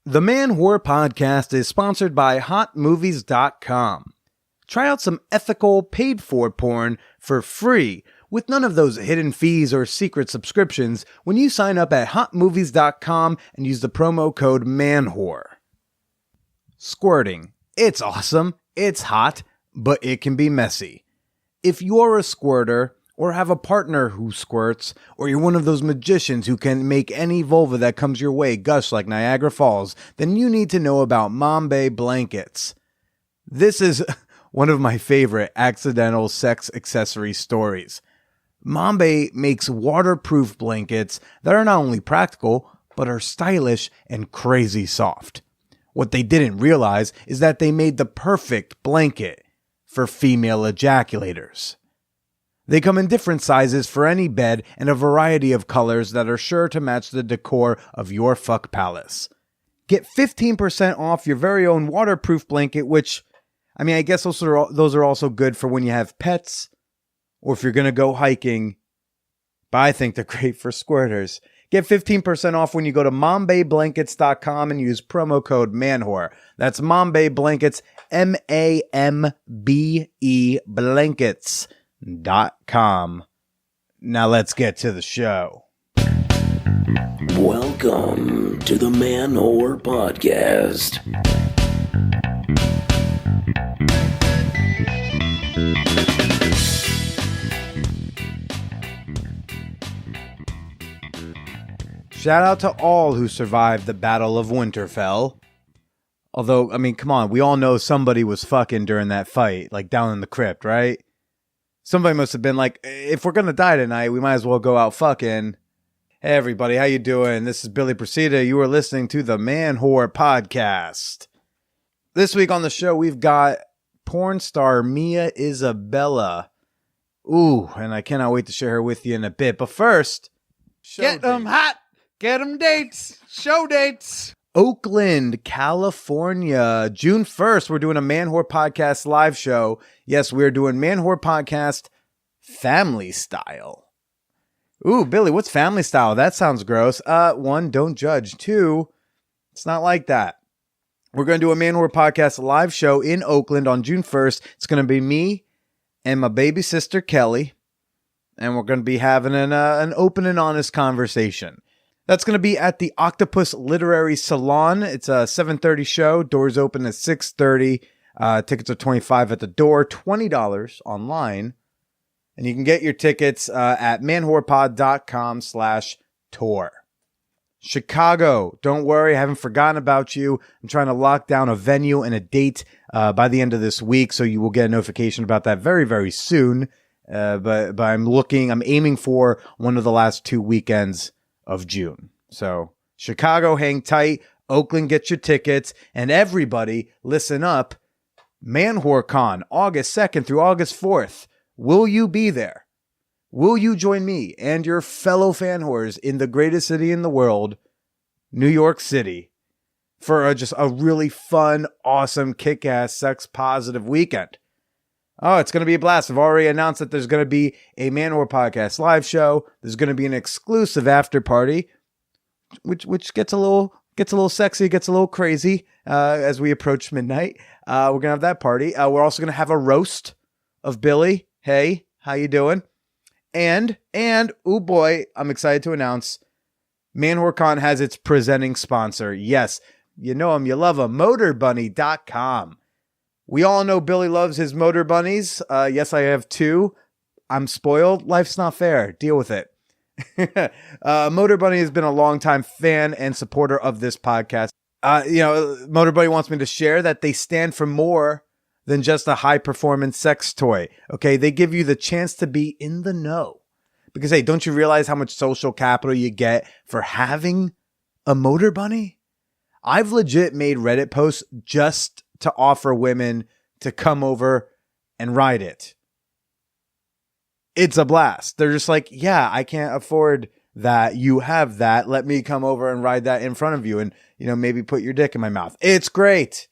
The Man Whore Podcast is sponsored by HotMovies.com. Try out some ethical, paid-for porn for free with none of those hidden fees or secret subscriptions when you sign up at HotMovies.com and use the promo code MANWHORE. Squirting. It's awesome, it's hot, but it can be messy. If you're a squirter, or have a partner who squirts, or you're one of those magicians who can make any vulva that comes your way gush like Niagara Falls, then you need to know about Mambe blankets. This is one of my favorite accidental sex accessory stories. Mambe makes waterproof blankets that are not only practical, but are stylish and crazy soft. What they didn't realize is that they made the perfect blanket for female ejaculators. They come in different sizes for any bed and a variety of colors that are sure to match the decor of your fuck palace. Get 15% off your very own waterproof blanket, which, I guess those are also good for when you have pets or if you're going to go hiking, but I think they're great for squirters. Get 15% off when you go to MambeBlankets.com and use promo code MANWHORE. That's Mambe Blankets, MAMBE Blankets.com. Now let's get to the show. Welcome to the Man Whore Podcast. Shout out to all who survived the Battle of Winterfell. Although, come on, we all know somebody was fucking during that fight, like down in the crypt, right? Somebody must have been like, if we're going to die tonight, we might as well go out fucking. Hey, everybody, how you doing? This is Billy Procida. You are listening to the Man Whore Podcast. This week on the show, we've got porn star Mia Isabella. Ooh, and I cannot wait to share her with you in a bit. But first, get them hot. Get them dates. Show dates. Oakland, California, June 1st, we're doing a Man Whore Podcast live show. Yes, we're doing Man Whore Podcast family style. Ooh, Billy, what's family style? That sounds gross. One, don't judge. Two, it's not like that. We're going to do a Man Whore Podcast live show in Oakland on June 1st. It's going to be me and my baby sister, Kelly, and we're going to be having an open and honest conversation. That's going to be at the Octopus Literary Salon. It's a 7:30 show. Doors open at 6:30. Tickets are $25 at the door, $20 online. And you can get your tickets at manwhorepod.com/tour. Chicago, don't worry, I haven't forgotten about you. I'm trying to lock down a venue and a date by the end of this week, so you will get a notification about that very, very soon. But I'm aiming for one of the last 2 weekends of June. So Chicago, hang tight. Oakland, get your tickets. And everybody, listen up. Man Whore Con, August 2nd through August 4th. Will you be there? Will you join me and your fellow fan whores in the greatest city in the world, New York City, for just a really fun, awesome, kick-ass, sex-positive weekend? Oh, it's going to be a blast. I've already announced that there's going to be a Man Whore Podcast live show. There's going to be an exclusive after party, which gets a little sexy, gets a little crazy as we approach midnight. We're going to have that party. We're also going to have a roast of Billy. Hey, how you doing? And oh boy, I'm excited to announce Man Whore Con has its presenting sponsor. Yes, you know him, you love him, MotorBunny.com. We all know Billy loves his motor bunnies. Yes, I have two. I'm spoiled. Life's not fair. Deal with it. Motor Bunny has been a longtime fan and supporter of this podcast. Motor Bunny wants me to share that they stand for more than just a high-performance sex toy. Okay, they give you the chance to be in the know. Because, hey, don't you realize how much social capital you get for having a Motor Bunny? I've legit made Reddit posts just to offer women to come over and ride it. It's a blast. They're just like, yeah, I can't afford that. You have that. Let me come over and ride that in front of you and, maybe put your dick in my mouth. It's great.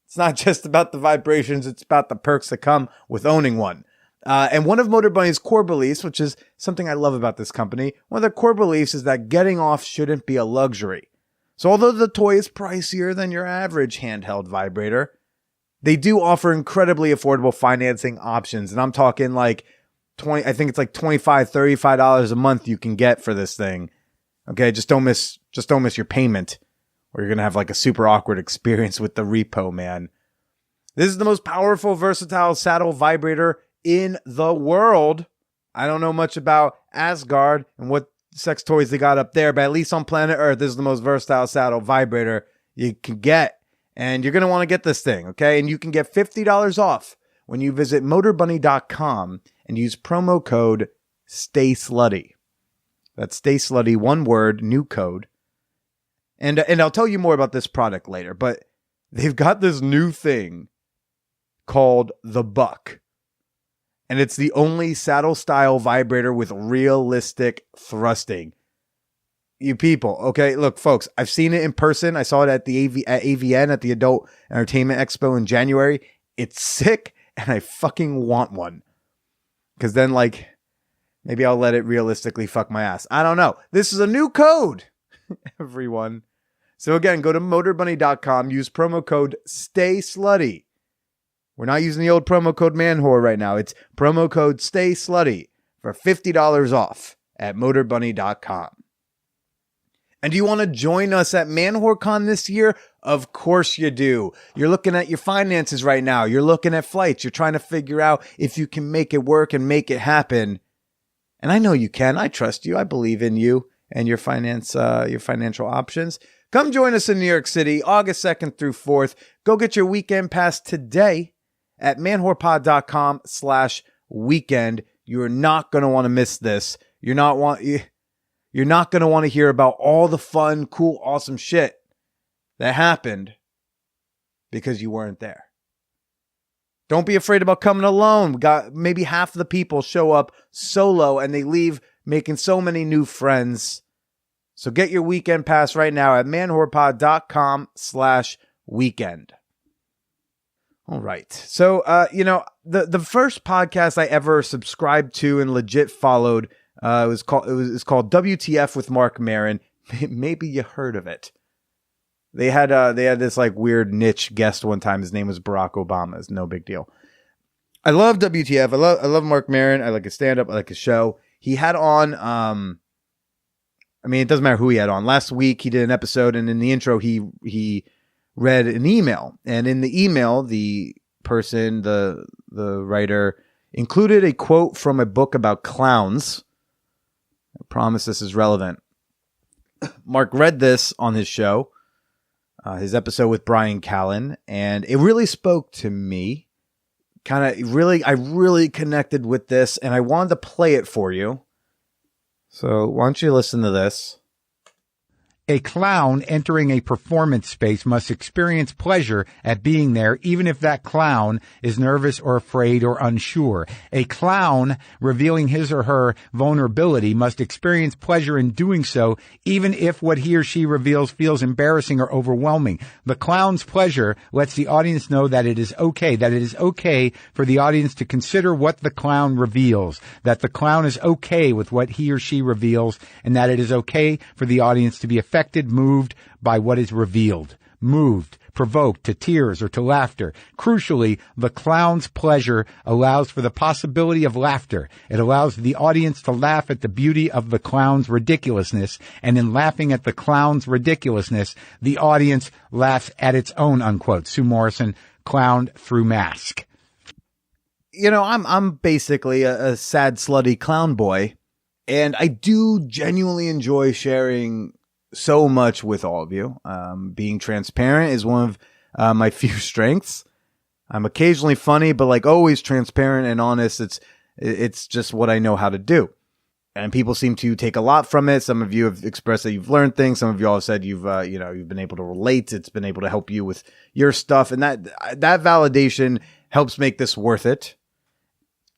It's not just about the vibrations. It's about the perks that come with owning one. And one of Motor Bunny's core beliefs, which is something I love about this company, one of their core beliefs is that getting off shouldn't be a luxury. So although the toy is pricier than your average handheld vibrator, they do offer incredibly affordable financing options. And I'm talking like I think it's like $25, $35 a month you can get for this thing. Okay, just don't miss your payment, or you're going to have like a super awkward experience with the repo, man. This is the most powerful, versatile saddle vibrator in the world. I don't know much about Asgard and what sex toys they got up there, but at least on planet Earth, this is the most versatile saddle vibrator you can get. And you're going to want to get this thing, okay? And you can get $50 off when you visit motorbunny.com and use promo code STAYSLUTTY. That's Stay Slutty, one word, new code. And I'll tell you more about this product later, but they've got this new thing called the Buck. And it's the only saddle-style vibrator with realistic thrusting. You people, okay? Look, folks, I've seen it in person. I saw it at the Avian at the Adult Entertainment Expo in January. It's sick, and I fucking want one. Because then, like, maybe I'll let it realistically fuck my ass. I don't know. This is a new code, everyone. So again, go to motorbunny.com. Use promo code STAYSLUTTY. We're not using the old promo code MANWHORE right now. It's promo code STAYSLUTTY for $50 off at motorbunny.com. And do you want to join us at ManwhoreCon this year? Of course you do. You're looking at your finances right now. You're looking at flights. You're trying to figure out if you can make it work and make it happen. And I know you can. I trust you. I believe in you and your financial options. Come join us in New York City, August 2nd through 4th. Go get your weekend pass today at manwhorepod.com/weekend. You're not going to want to miss this. You're not going to want to hear about all the fun, cool, awesome shit that happened because you weren't there. Don't be afraid about coming alone. Maybe half the people show up solo and they leave making so many new friends. So get your weekend pass right now at manwhorepod.com/weekend. All right. So, the first podcast I ever subscribed to and legit followed, it was called WTF with Mark Maron. Maybe you heard of it. They had this like weird niche guest one time. His name was Barack Obama. It's no big deal. I love WTF. I love Mark Maron. I like his stand-up. I like his show. He had on, it doesn't matter who he had on. Last week he did an episode, and in the intro he read an email, and in the email, the person, the writer, included a quote from a book about clowns. I promise this is relevant. Mark read this on his show, his episode with Brian Callen, and it really spoke to me. I really connected with this, and I wanted to play it for you. So why don't you listen to this? A clown entering a performance space must experience pleasure at being there, even if that clown is nervous or afraid or unsure. A clown revealing his or her vulnerability must experience pleasure in doing so, even if what he or she reveals feels embarrassing or overwhelming. The clown's pleasure lets the audience know that it is okay for the audience to consider what the clown reveals, that the clown is okay with what he or she reveals, and that it is okay for the audience to be affected, moved by what is revealed, moved, provoked to tears or to laughter. Crucially, the clown's pleasure allows for the possibility of laughter. It allows the audience to laugh at the beauty of the clown's ridiculousness, and in laughing at the clown's ridiculousness, the audience laughs at its own, unquote. Sue Morrison, Clown Through Mask. I'm basically a sad, slutty clown boy, and I do genuinely enjoy sharing so much with all of you. Being transparent is one of my few strengths. I'm occasionally funny, but like always transparent and honest. It's just what I know how to do. And people seem to take a lot from it. Some of you have expressed that you've learned things. Some of you all have said you've been able to relate. It's been able to help you with your stuff. And that validation helps make this worth it.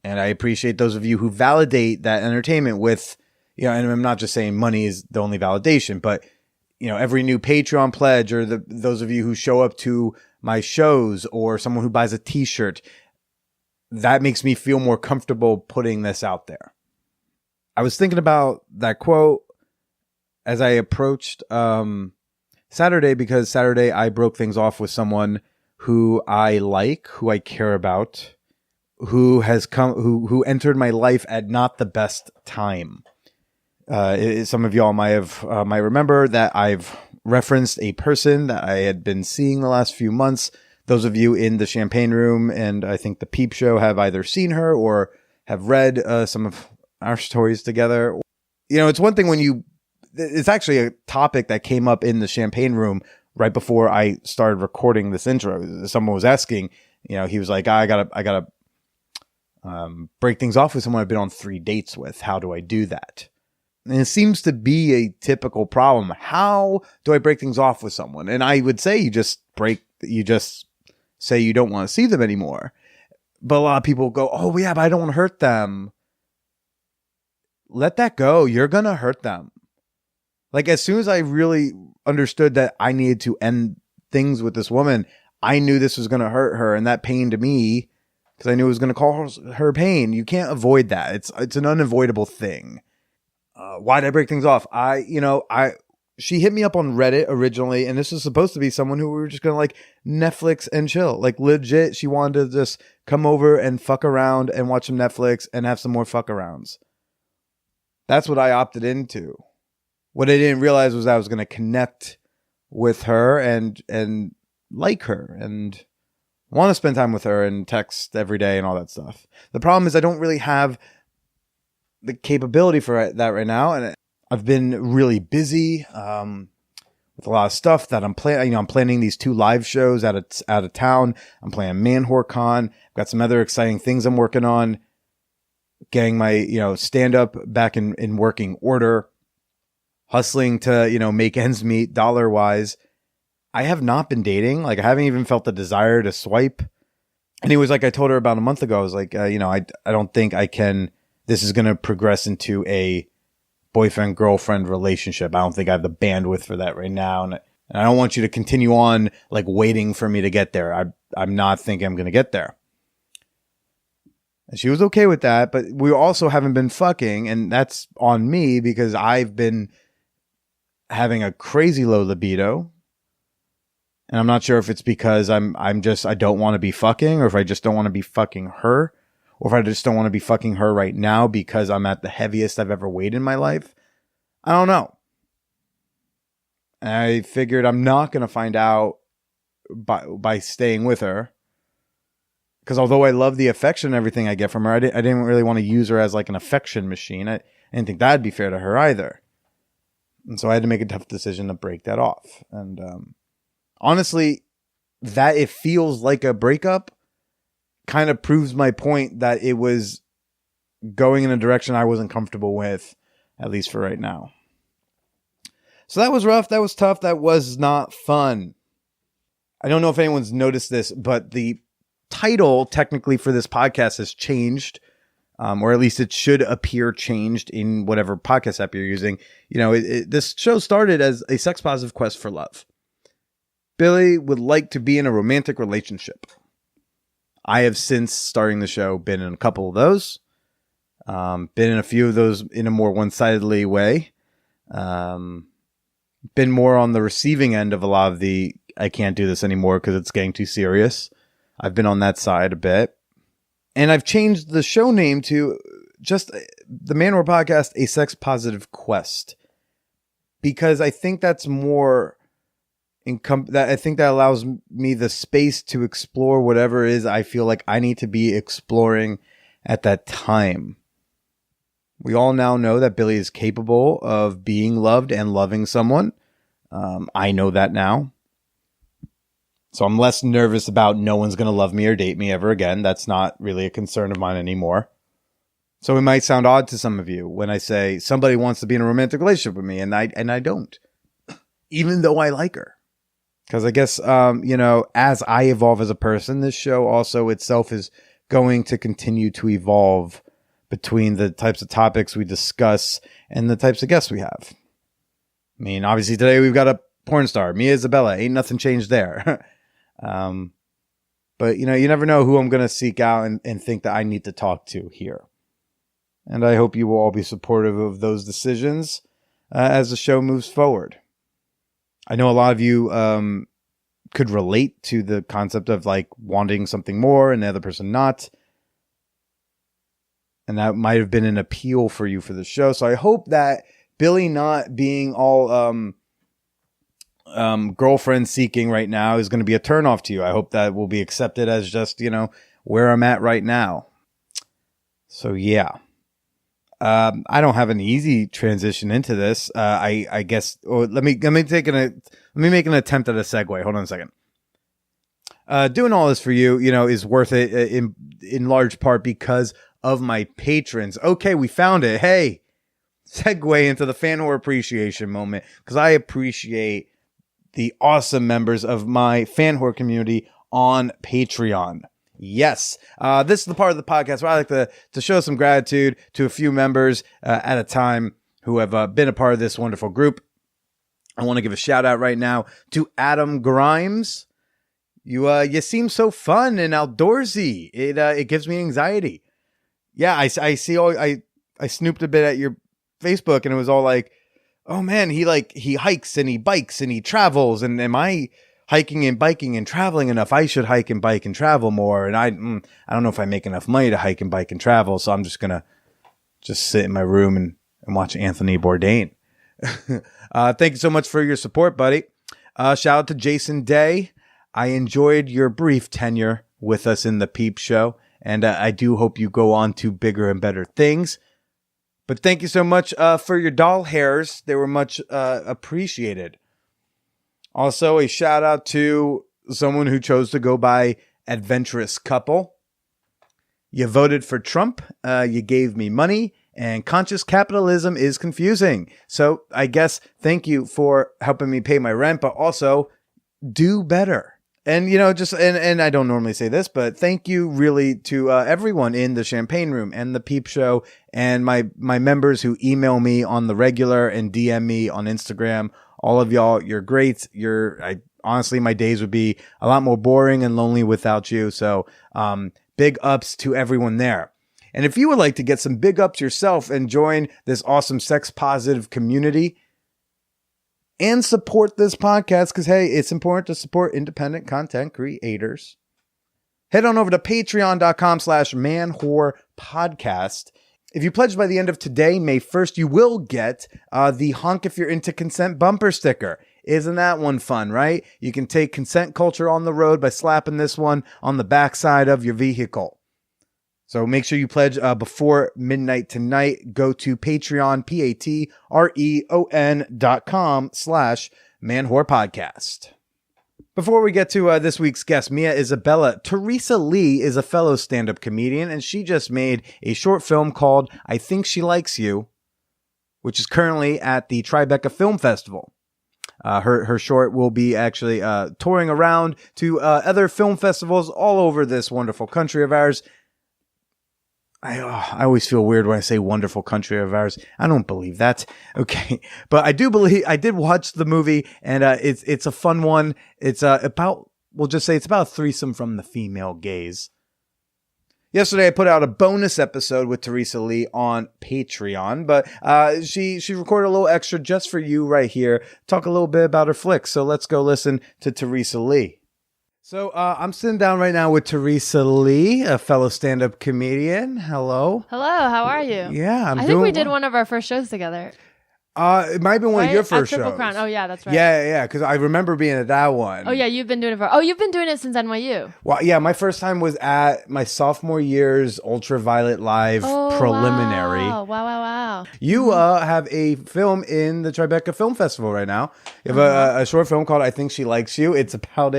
And I appreciate those of you who validate that entertainment with, and I'm not just saying money is the only validation, but, every new Patreon pledge, or those of you who show up to my shows, or someone who buys a t-shirt, that makes me feel more comfortable putting this out there. I was thinking about that quote as I approached Saturday because Saturday I broke things off with someone who I like, who I care about, who entered my life at not the best time. Some of y'all might remember that I've referenced a person that I had been seeing the last few months. Those of you in the Champagne Room and I think the Peep Show have either seen her or have read some of our stories together. You know, it's one thing when it's actually a topic that came up in the Champagne Room right before I started recording this intro. Someone was asking, you know, he was like, I gotta break things off with someone I've been on 3 dates with. How do I do that? And it seems to be a typical problem. How do I break things off with someone? And I would say you just say you don't want to see them anymore. But a lot of people go, oh yeah, but I don't want to hurt them. Let that go. You're going to hurt them. Like as soon as I really understood that I needed to end things with this woman, I knew this was going to hurt her, and that pained me because I knew it was going to cause her pain. You can't avoid that. It's an unavoidable thing. Why did I break things off? She hit me up on Reddit originally, and this was supposed to be someone who we were just going to like Netflix and chill. Like legit, she wanted to just come over and fuck around and watch some Netflix and have some more fuck arounds. That's what I opted into. What I didn't realize was I was going to connect with her and like her and want to spend time with her and text every day and all that stuff. The problem is I don't really have the capability for that right now, and I've been really busy with a lot of stuff that I'm planning. You know, I'm planning these 2 live shows out of town. I'm playing ManwhoreCon. I've got some other exciting things I'm working on. Getting my stand up back in working order. Hustling to make ends meet dollar wise. I have not been dating. Like I haven't even felt the desire to swipe. And it was like I told her about a month ago. I was like, I don't think I can. This is going to progress into a boyfriend-girlfriend relationship. I don't think I have the bandwidth for that right now. And I don't want you to continue on like waiting for me to get there. I'm not thinking I'm going to get there. And she was okay with that, but we also haven't been fucking, and that's on me because I've been having a crazy low libido. And I'm not sure if it's because I don't want to be fucking, or if I just don't want to be fucking her. Or if I just don't want to be fucking her right now because I'm at the heaviest I've ever weighed in my life. I don't know. And I figured I'm not going to find out by staying with her. Because although I love the affection and everything I get from her, I didn't really want to use her as like an affection machine. I didn't think that'd be fair to her either. And so I had to make a tough decision to break that off. And honestly, that it feels like a breakup kind of proves my point that it was going in a direction I wasn't comfortable with, at least for right now. So that was rough. That was tough. That was not fun. I don't know if anyone's noticed this, but the title technically for this podcast has changed, or at least it should appear changed in whatever podcast app you're using. This show started as a sex positive quest for love. Billy would like to be in a romantic relationship. I have since starting the show been in a couple of those, been in a few of those in a more one-sidedly way, been more on the receiving end of a lot of the I can't do this anymore because it's getting too serious. I've been on that side a bit, and I've changed the show name to just the Manwhore Podcast, A Sex Positive Quest, because I think that's more I think that allows me the space to explore whatever it is I feel like I need to be exploring at that time. We all now know that Billy is capable of being loved and loving someone. I know that now. So I'm less nervous about no one's going to love me or date me ever again. That's not really a concern of mine anymore. So it might sound odd to some of you when I say somebody wants to be in a romantic relationship with me, and I don't, even though I like her. Because I guess, as I evolve as a person, this show also itself is going to continue to evolve between the types of topics we discuss and the types of guests we have. I mean, obviously today we've got a porn star, Mia Isabella. Ain't nothing changed there. But, you never know who I'm going to seek out and think that I need to talk to here. And I hope you will all be supportive of those decisions as the show moves forward. I know a lot of you could relate to the concept of like wanting something more and the other person not. And that might have been an appeal for you for the show. So I hope that Billy not being all girlfriend seeking right now is going to be a turnoff to you. I hope that will be accepted as just, where I'm at right now. So yeah. I don't have an easy transition into this. I guess let me make an attempt at a segue. Hold on a second. Doing all this for you, is worth it in large part because of my patrons. Okay, we found it. Hey, segue into the fan whore appreciation moment because I appreciate the awesome members of my fan whore community on Patreon. Yes, this is the part of the podcast where I like to show some gratitude to a few members at a time who have been a part of this wonderful group. I want to give a shout out right now to Adam Grimes. You seem so fun and outdoorsy. It gives me anxiety. Yeah, I see. I snooped a bit at your Facebook and it was all like, oh man, he hikes and he bikes and he travels. And am I hiking and biking and traveling enough? I should hike and bike and travel more. And I don't know if I make enough money to hike and bike and travel. So I'm just going to sit in my room and watch Anthony Bourdain. Thank you so much for your support, buddy. Shout out to Jason Day. I enjoyed your brief tenure with us in the Peep Show. And I do hope you go on to bigger and better things. But thank you so much for your doll hairs. They were much appreciated. Also, a shout out to someone who chose to go by Adventurous Couple. You voted for Trump. You gave me money. And conscious capitalism is confusing. So I guess thank you for helping me pay my rent, but also do better. And, and I don't normally say this, but thank you really to everyone in the Champagne Room and the Peep Show and my members who email me on the regular and DM me on Instagram. All of y'all, you're great. Honestly, my days would be a lot more boring and lonely without you. So big ups to everyone there. And if you would like to get some big ups yourself and join this awesome sex positive community, and support this podcast because, hey, it's important to support independent content creators. Head on over to patreon.com/manwhorepodcast. If you pledge by the end of today, May 1st, you will get the Honk If You're Into Consent bumper sticker. Isn't that one fun, right? You can take consent culture on the road by slapping this one on the backside of your vehicle. So make sure you pledge before midnight tonight. Go to Patreon, patreon.com/manwhorepodcast. Before we get to this week's guest, Mia Isabella, Teresa Lee is a fellow stand-up comedian, and she just made a short film called I Think She Likes You, which is currently at the Tribeca Film Festival. Her short will be actually touring around to other film festivals all over this wonderful country of ours. I always feel weird when I say wonderful country of ours. I don't believe that. Okay. But I do believe, I did watch the movie and it's a fun one. It's we'll just say it's about a threesome from the female gaze. Yesterday, I put out a bonus episode with Teresa Lee on Patreon, but she recorded a little extra just for you right here. Talk a little bit about her flicks. So let's go listen to Teresa Lee. So I'm sitting down right now with Teresa Lee, a fellow stand-up comedian. Hello. Hello, how are you? Yeah, I think we did one of our first shows together. It might have been one of your first Triple shows. Crown. Oh, yeah, that's right. Yeah, because I remember being at that one. Oh, yeah, you've been doing it since NYU. Well, yeah, my first time was at my sophomore year's Ultraviolet Live preliminary. Wow. You have a film in the Tribeca Film Festival right now. You have a short film called I Think She Likes You. It's about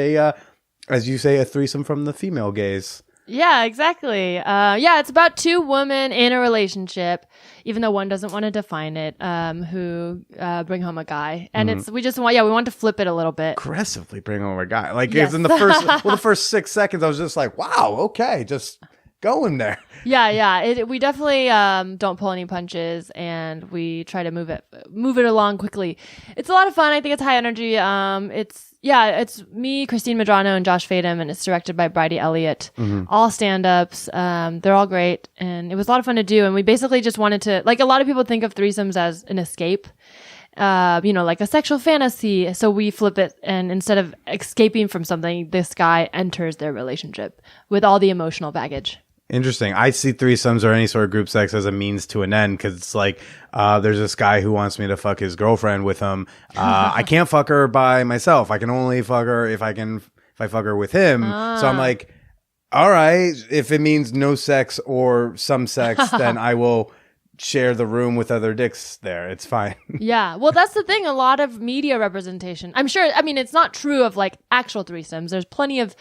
as you say, a threesome from the female gaze. Yeah, exactly. It's about two women in a relationship, even though one doesn't want to define it, who bring home a guy. And we want to flip it a little bit. Aggressively bring home a guy. Like, yes. It's in the first 6 seconds, I was just like, wow, okay, just going there. Yeah. We definitely don't pull any punches, and we try to move it along quickly. It's a lot of fun. I think it's high energy. It's me, Christine Medrano, and Josh Fadem, and it's directed by Bridie Elliott. All stand-ups. They're all great, and it was a lot of fun to do. And we basically just wanted to, like, a lot of people think of threesomes as an escape. like a sexual fantasy. So we flip it, and instead of escaping from something, this guy enters their relationship with all the emotional baggage. Interesting. I see threesomes or any sort of group sex as a means to an end, because it's like there's this guy who wants me to fuck his girlfriend with him. I can't fuck her by myself. I can only fuck her if I fuck her with him. So I'm like, all right, if it means no sex or some sex, then I will share the room with other dicks there. It's fine. Yeah. Well, that's the thing. A lot of media representation. I'm sure, I mean, it's not true of like actual threesomes. There's plenty of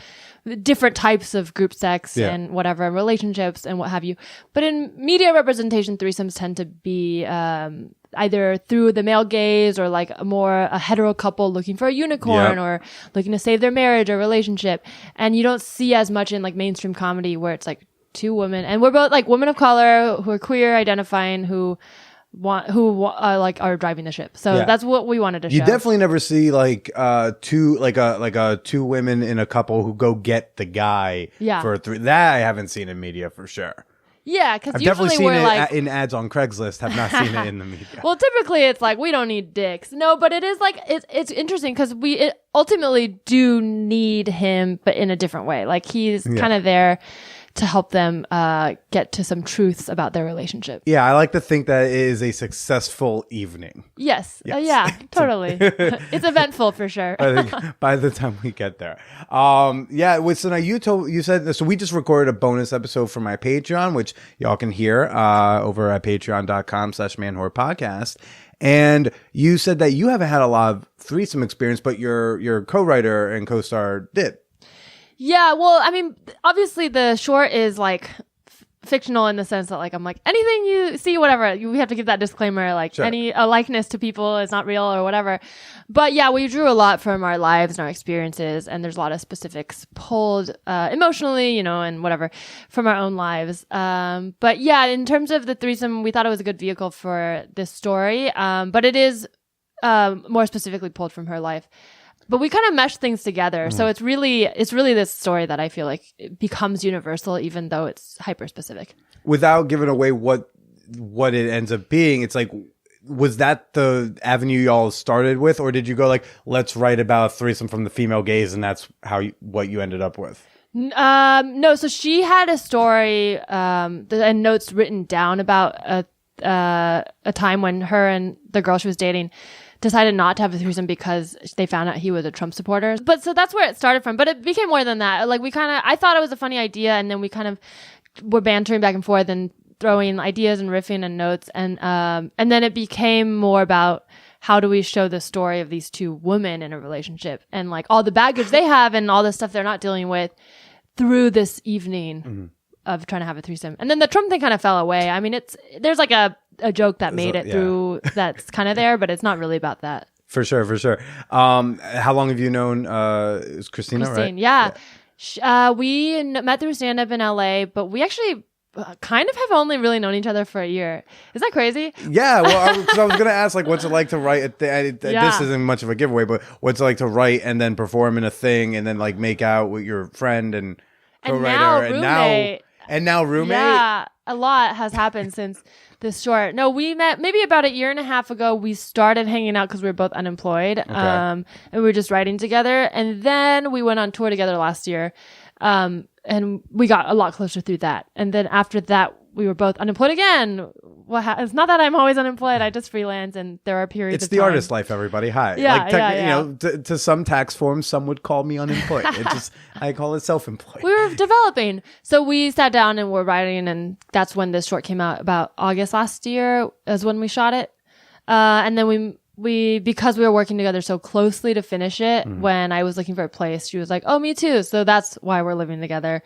different types of group sex and whatever, relationships and what have you. But in media representation, threesomes tend to be either through the male gaze or like a hetero couple looking for a unicorn or looking to save their marriage or relationship. And you don't see as much in like mainstream comedy where it's like two women, and we're both like women of color who are queer identifying who are driving the ship. So that's what we wanted to show. You definitely never see like two women in a couple who go get the guy for three. That I haven't seen in media for sure. Yeah, because I've usually definitely seen we're it like in ads on Craigslist. Have not seen it in the media. Well, typically it's like we don't need dicks. No, but it is like it's interesting because we ultimately do need him, but in a different way. Like he's kind of there to help them get to some truths about their relationship. Yeah, I like to think that it is a successful evening. Yes. Yeah, totally. It's eventful for sure. I think by the time we get there. So now you said, so we just recorded a bonus episode for my Patreon, which y'all can hear over at patreon.com/manwhorepodcast. And you said that you haven't had a lot of threesome experience, but your co-writer and co-star did. Yeah, well, I mean, obviously the short is like fictional in the sense that like I'm like anything you see, whatever. We have to give that disclaimer, like any likeness to people is not real or whatever. But yeah, we drew a lot from our lives and our experiences, and there's a lot of specifics pulled emotionally, and whatever from our own lives. But yeah, in terms of the threesome, we thought it was a good vehicle for this story. But it is more specifically pulled from her life. But we kind of mesh things together. So it's really this story that I feel like it becomes universal, even though it's hyper specific. Without giving away what it ends up being, it's like, was that the avenue y'all started with, or did you go like, let's write about a threesome from the female gaze, and that's what you ended up with? No. So she had a story and notes written down about a time when her and the girl she was dating decided not to have a threesome because they found out he was a Trump supporter. But so that's where it started from. But it became more than that. Like I thought it was a funny idea, and then we kind of were bantering back and forth and throwing ideas and riffing and notes. And then it became more about how do we show the story of these two women in a relationship and like all the baggage they have and all the stuff they're not dealing with through this evening of trying to have a threesome. And then the Trump thing kind of fell away. I mean, there's like a joke that made it through that's kind of there, but it's not really about that. For sure. How long have you known Christina, right? Yeah. We met through stand-up in LA, but we actually kind of have only really known each other for a year. Is that crazy? Yeah, well, because I was going to ask, like, what's it like to write? This isn't much of a giveaway, but what's it like to write and then perform in a thing and then like make out with your friend and co-writer and now roommate? Yeah, a lot has happened since this short. No, we met maybe about a year and a half ago. We started hanging out because we were both unemployed, and we were just writing together. And then we went on tour together last year, and we got a lot closer through that. And then after that, we were both unemployed again. It's not that I'm always unemployed. I just freelance, and there are periods of time. It's the artist life, everybody. Hi. Yeah, to some tax forms, some would call me unemployed. I call it self-employed. We were developing. So we sat down and were writing, and that's when this short came out. About August last year is when we shot it. And then we because we were working together so closely to finish it, when I was looking for a place, she was like, oh, me too. So that's why we're living together.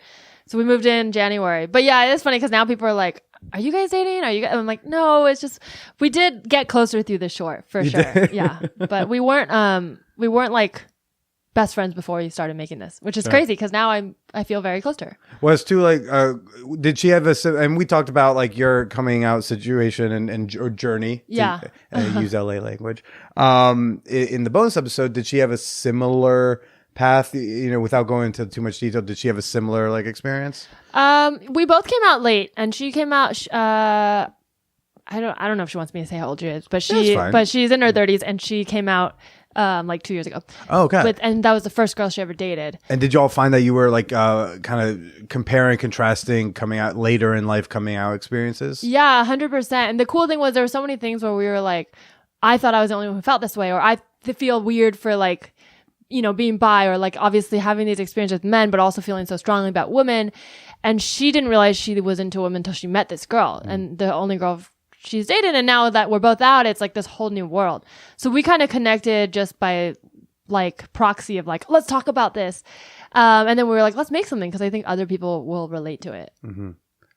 So we moved in January. But yeah, it's funny because now people are like, are you guys dating? I'm like, no, it's just, we did get closer through the short for sure. Yeah. But we weren't like best friends before we started making this, which is crazy because now I feel very close to her. Well, it's too like, did she have and we talked about like your coming out situation or journey. Yeah. Use LA language. In the bonus episode, did she have a similar path, without going into too much detail? Did she have a similar like experience? We both came out late, and she came out I don't know if she wants me to say how old she is, but That's fine. she's in her 30s, and she came out like 2 years ago. Oh, okay. And that was the first girl she ever dated. And did y'all find that you were like kind of comparing, contrasting, coming out later in life, coming out experiences? Yeah, 100%. And the cool thing was there were so many things where we were like, I thought I was the only one who felt this way, or I feel weird for like, you know, being bi, or like obviously having these experiences with men, but also feeling so strongly about women. And she didn't realize she was into women until she met this girl, and the only girl she's dated. And now that we're both out, it's like this whole new world. So we kind of connected just by like proxy of like, let's talk about this. And then we were like, let's make something, because I think other people will relate to it. Mm-hmm.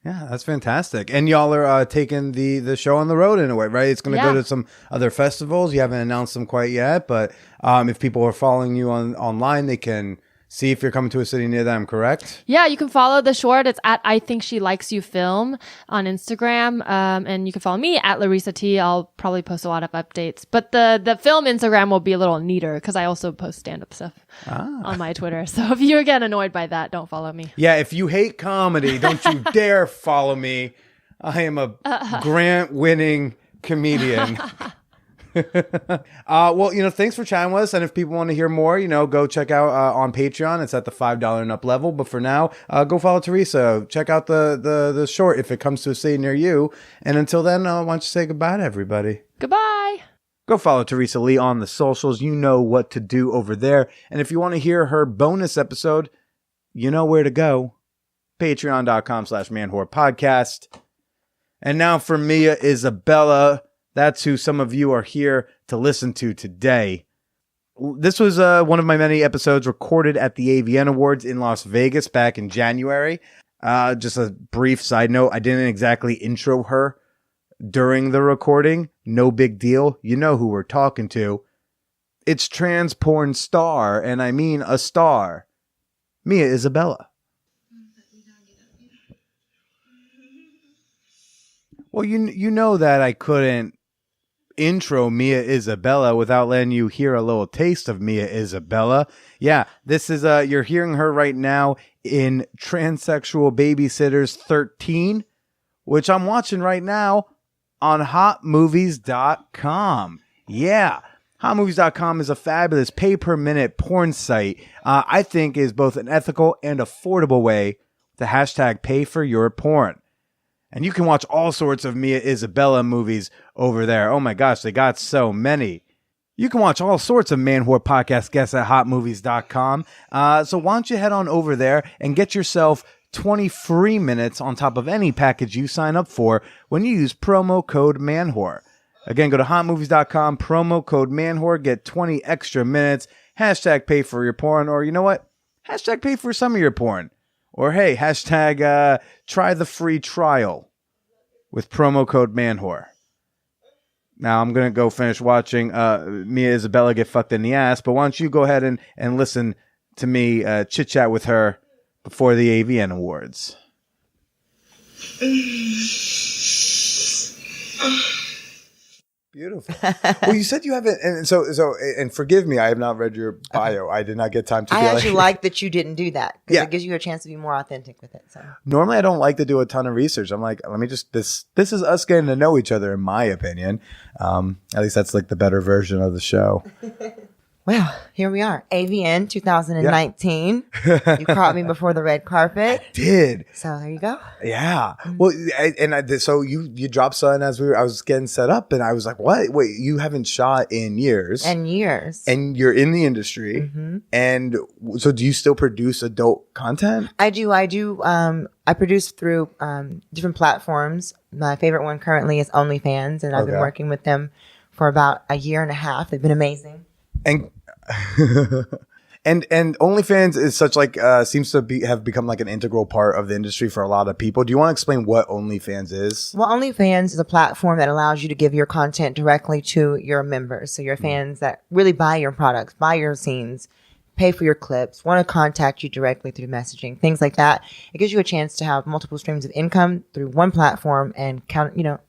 Yeah, that's fantastic. And y'all are taking the show on the road in a way, right? It's going to go to some other festivals. You haven't announced them quite yet, but if people are following you online, they can see if you're coming to a city near them, correct? Yeah, you can follow the short. It's at I Think She Likes You Film on Instagram. And you can follow me at Larissa T. I'll probably post a lot of updates. But the film Instagram will be a little neater, because I also post stand-up stuff on my Twitter. So if you get annoyed by that, don't follow me. Yeah, if you hate comedy, don't you dare follow me. I am a grant-winning comedian. Well, thanks for chatting with us. And if people want to hear more, go check out on Patreon. It's at the $5 and up level. But for now, go follow Teresa. Check out the short if it comes to a city near you. And until then, why don't you say goodbye to everybody? Goodbye. Go follow Teresa Lee on the socials. You know what to do over there. And if you want to hear her bonus episode, you know where to go. Patreon.com/manwhorepodcast. And now for Mia Isabella. That's who some of you are here to listen to today. This was one of my many episodes recorded at the Avian Awards in Las Vegas back in January. Just a brief side note, I didn't exactly intro her during the recording. No big deal. You know who we're talking to. It's trans porn star, and I mean a star, Mia Isabella. Well, you know that I couldn't intro Mia Isabella without letting you hear a little taste of Mia Isabella. Yeah, this is you're hearing her right now in Transsexual Babysitters 13, which I'm watching right now on hotmovies.com. Yeah, hotmovies.com is a fabulous pay-per-minute porn site I think is both an ethical and affordable way to hashtag pay for your porn. And you can watch all sorts of Mia Isabella movies over there. Oh my gosh, they got so many. You can watch all sorts of Man Whore Podcast guests at hotmovies.com. So why don't you head on over there and get yourself 20 free minutes on top of any package you sign up for when you use promo code MANWHORE. Again, go to hotmovies.com, promo code MANWHORE, get 20 extra minutes, hashtag pay for your porn, or you know what? Hashtag pay for some of your porn. Or hey, hashtag try the free trial with promo code MANWHORE. Now I'm going to go finish watching Mia Isabella get fucked in the ass, but why don't you go ahead and listen to me chit-chat with her before the Avian Awards. Beautiful. Well, you said you haven't, and so, and forgive me, I have not read your bio. I did not get time to. I actually like that you didn't do that, because Yeah. it gives you a chance to be more authentic with it. So Normally, I don't like to do a ton of research. I'm like, let me just this is us getting to know each other, in my opinion. At least that's like the better version of the show. well, here we are, Avian 2019. You caught me before the red carpet. Did So there you go. yeah. Well, so you dropped something as I was getting set up, and I was like, what? Wait, you haven't shot in years, And years. and you're in the industry, Mm-hmm. and so do you still produce adult content? I do. I produce through different platforms. My favorite one currently is OnlyFans, and I've been Okay. working with them for about a year and a half. They've been amazing. And and OnlyFans is such like seems to have become like an integral part of the industry for a lot of people. Do you want to explain what OnlyFans is? Well, OnlyFans is a platform that allows you to give your content directly to your members. So your fans that really buy your products, buy your scenes, pay for your clips, want to contact you directly through messaging, things like that. It gives you a chance to have multiple streams of income through one platform and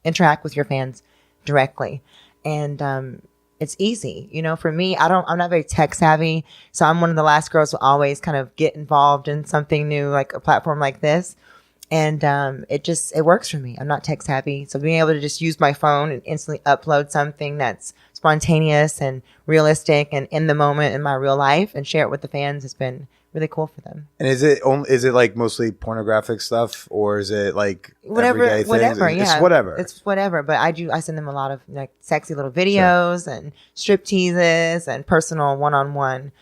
interact with your fans directly. And it's easy. For me, I'm not very tech savvy. So I'm one of the last girls who always kind of get involved in something new, like a platform like this. And it works for me. I'm not tech savvy. So being able to just use my phone and instantly upload something that's spontaneous and realistic and in the moment in my real life and share it with the fans has been really cool for them. And is it like mostly pornographic stuff, or is it like everyday things? Whatever, It's yeah. whatever. It's whatever. But I send them a lot of like sexy little videos and strip teases and personal one-on-one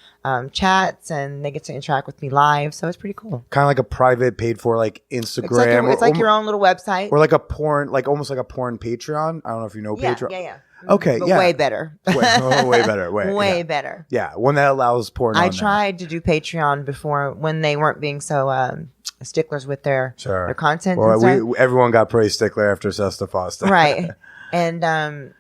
chats, and they get to interact with me live. So it's pretty cool. Kind of like a private paid for like Instagram. It's like your own little website. Or like a porn, like almost like a porn Patreon. I don't know if you know Patreon. Yeah. Okay, But yeah. way better. Way better. Way yeah. better. Yeah, one that allows porn I on there. tried to do Patreon before when they weren't being so sticklers with their content. Well, and stuff. everyone got pretty stickler after Sesta Foster. Right. And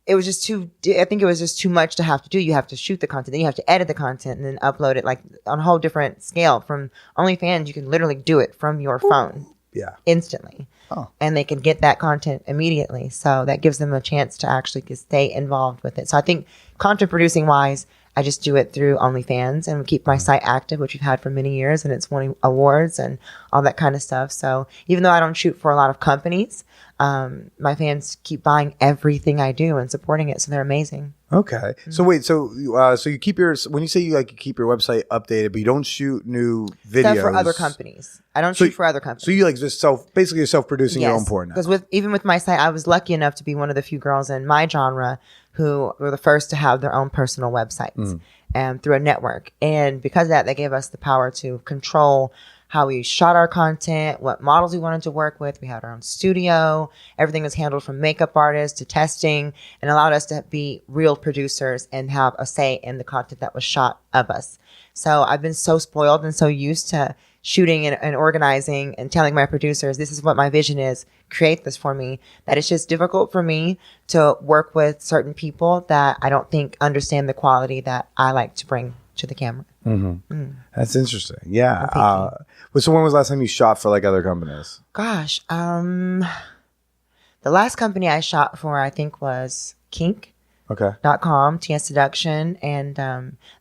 it was just I think it was just too much to have to do. You have to shoot the content, then you have to edit the content and then upload it like on a whole different scale. From OnlyFans, you can literally do it from your phone. Yeah. Instantly. Oh. And they can get that content immediately. So that gives them a chance to actually stay involved with it. So I think content producing wise, I just do it through OnlyFans and keep my site active, which we've had for many years, and it's winning awards and all that kind of stuff. So even though I don't shoot for a lot of companies, my fans keep buying everything I do and supporting it. So they're amazing. Okay. So wait, so you keep when you say you keep your website updated, but you don't shoot new videos Stuff for other companies. I don't shoot for other companies. So you like just basically you're self-producing your own porn now. Because even with my site, I was lucky enough to be one of the few girls in my genre who were the first to have their own personal websites through a network. And because of that, they gave us the power to control how we shot our content, what models we wanted to work with. We had our own studio. Everything was handled from makeup artists to testing, and allowed us to be real producers and have a say in the content that was shot of us. So I've been so spoiled and so used to shooting and organizing and telling my producers, this is what my vision is, create this for me, that it's just difficult for me to work with certain people that I don't think understand the quality that I like to bring to the camera. That's interesting. Yeah. So when was the last time you shot for like other companies? Gosh, the last company I shot for, I think, was Kink. Okay. .com, TS Seduction, and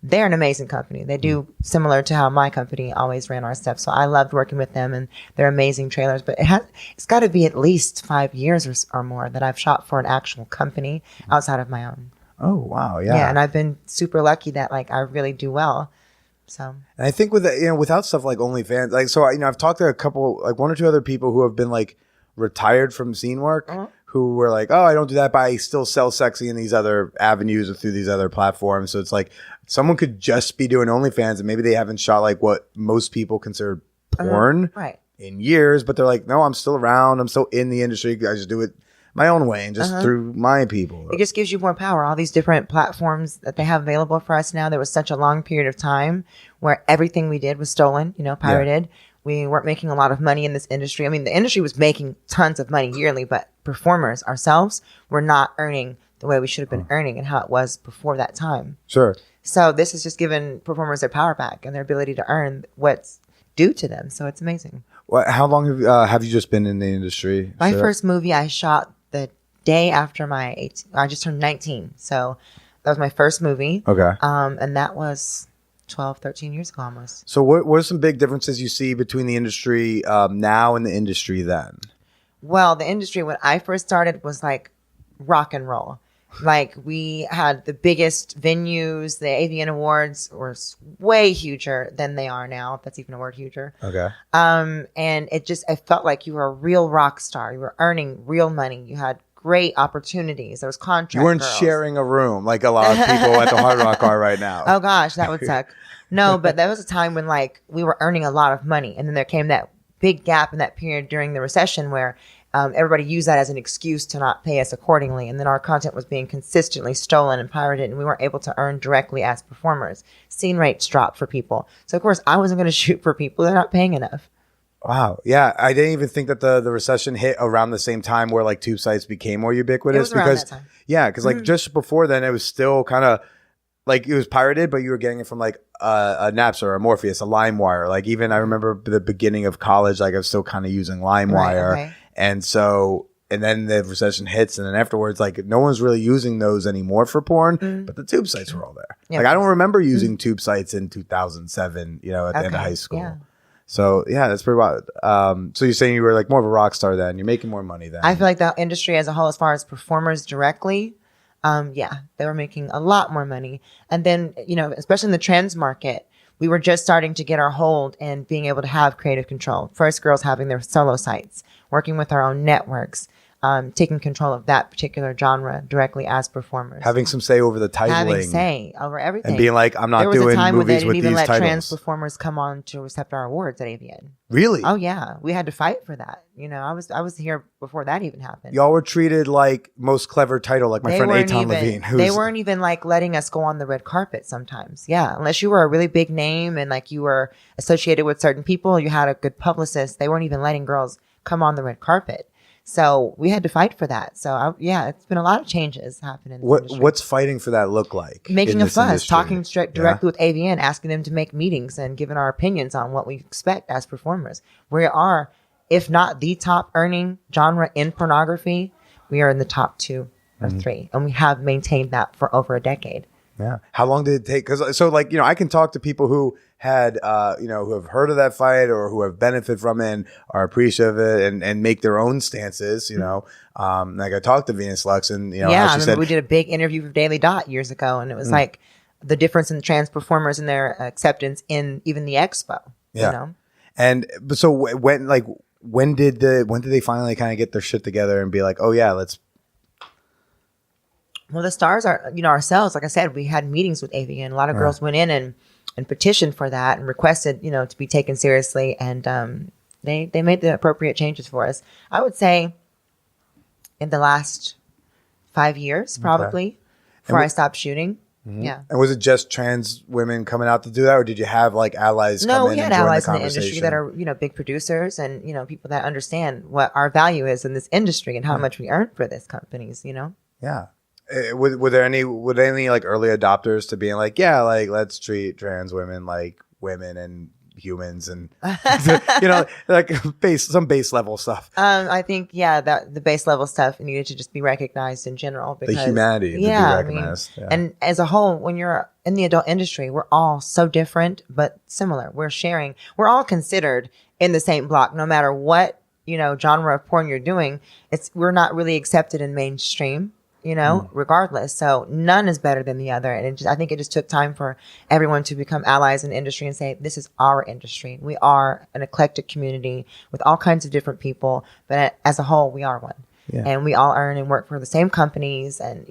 they're an amazing company. They do similar to how my company always ran our stuff. So I loved working with them, and they're amazing trailers. But it's got to be at least 5 years or more that I've shot for an actual company outside of my own. Oh wow, yeah. Yeah, and I've been super lucky that like I really do well. So. And I think without stuff like OnlyFans, like I've talked to a couple, like one or two other people who have been like retired from scene work. Who were like, oh, I don't do that, but I still sell sexy in these other avenues or through these other platforms. So it's like someone could just be doing OnlyFans and maybe they haven't shot like what most people consider porn in years, but they're like, no, I'm still around. I'm still in the industry. I just do it my own way and just through my people. It just gives you more power. All these different platforms that they have available for us now. There was such a long period of time where everything we did was stolen, pirated. Yeah. We weren't making a lot of money in this industry. I mean, the industry was making tons of money yearly, but performers ourselves were not earning the way we should have been earning and how it was before that time. Sure. So this has just given performers their power back and their ability to earn what's due to them. So it's amazing. Well, how long have you just been in the industry? My first movie I shot the day after I just turned 19. So that was my first movie. Okay. And that was 12, 13 years ago almost. So what are some big differences you see between the industry now and the industry then? Well, the industry when I first started was like rock and roll. Like we had the biggest venues. The Avian Awards were way huger than they are now. If that's even a word, huger. Okay. And it felt like you were a real rock star. You were earning real money. You had great opportunities. There was contract. You weren't girls. sharing a room like a lot of people at the Hard Rock are right now. Oh gosh, that would suck. No, but there was a time when like we were earning a lot of money, and then there came that big gap in that period during the recession where everybody used that as an excuse to not pay us accordingly, and then our content was being consistently stolen and pirated, and we weren't able to earn directly as performers. Scene rates dropped for people, so of course I wasn't going to shoot for people. They're not paying enough. Wow. Yeah. I didn't even think that the recession hit around the same time where like tube sites became more ubiquitous. It was around that time. Yeah. Because like just before then, it was still kind of like it was pirated, but you were getting it from like a Napster, a Morpheus, a LimeWire. Like even I remember the beginning of college, like I was still kind of using LimeWire. Right, okay. And then the recession hits, and then afterwards, like no one's really using those anymore for porn, but the tube sites were all there. Yeah, like I don't remember using tube sites in 2007, at the end of high school. Yeah. So yeah, that's pretty wild. So you're saying you were like more of a rock star then? You're making more money then? I feel like the industry as a whole, as far as performers directly, yeah, they were making a lot more money. And then, especially in the trans market, we were just starting to get our hold and being able to have creative control. First girls having their solo sites, working with our own networks, taking control of that particular genre directly as performers. Having some say over the titling. Having say over everything. And being like, I'm not there was doing a time movies when with they didn't even these let trans titles. performers come on to accept our awards at Avian. Really? Oh yeah, we had to fight for that. I was here before that even happened. Y'all were treated like most clever title, like my friend Aton Levine. They weren't even like letting us go on the red carpet sometimes. Yeah, unless you were a really big name and like you were associated with certain people, you had a good publicist. They weren't even letting girls come on the red carpet. So we had to fight for that. So it's been a lot of changes happening in this industry. What's fighting for that look like? Making in a this fuss, industry? talking directly with Avian, asking them to make meetings and giving our opinions on what we expect as performers. We are, if not the top earning genre in pornography, we are in the top 2 or 3. And we have maintained that for over a decade. Yeah. How long did it take? Because I can talk to people who had, who have heard of that fight or who have benefited from it and are appreciative of it and make their own stances, like I talked to Venus Lux and, I remember we did a big interview for Daily Dot years ago and it was like the difference in the trans performers and their acceptance in even the Expo, And so when did they finally kind of get their shit together and be like, oh yeah, let's. Well, the stars are, ourselves, like I said, we had meetings with Avian. A lot of girls went in and petitioned for that and requested, to be taken seriously. And they made the appropriate changes for us. I would say in the last 5 years, probably, before I stopped shooting. Mm-hmm. Yeah. And was it just trans women coming out to do that? Or did you have like allies come in? No, we had allies in the conversation? industry that are, big producers and, people that understand what our value is in this industry and how much we earn for this companies, Yeah. Were there any like early adopters to being like, yeah, like let's treat trans women like women and humans and like some base level stuff. I think that the base level stuff needed to just be recognized in general because the humanity to be recognized. And as a whole, when you're in the adult industry, we're all so different but similar. We're all considered in the same block, no matter what genre of porn you're doing. We're not really accepted in mainstream. Regardless. So none is better than the other. And I think it just took time for everyone to become allies in the industry and say, this is our industry. We are an eclectic community with all kinds of different people, but as a whole, we are one. Yeah. And we all earn and work for the same companies. And,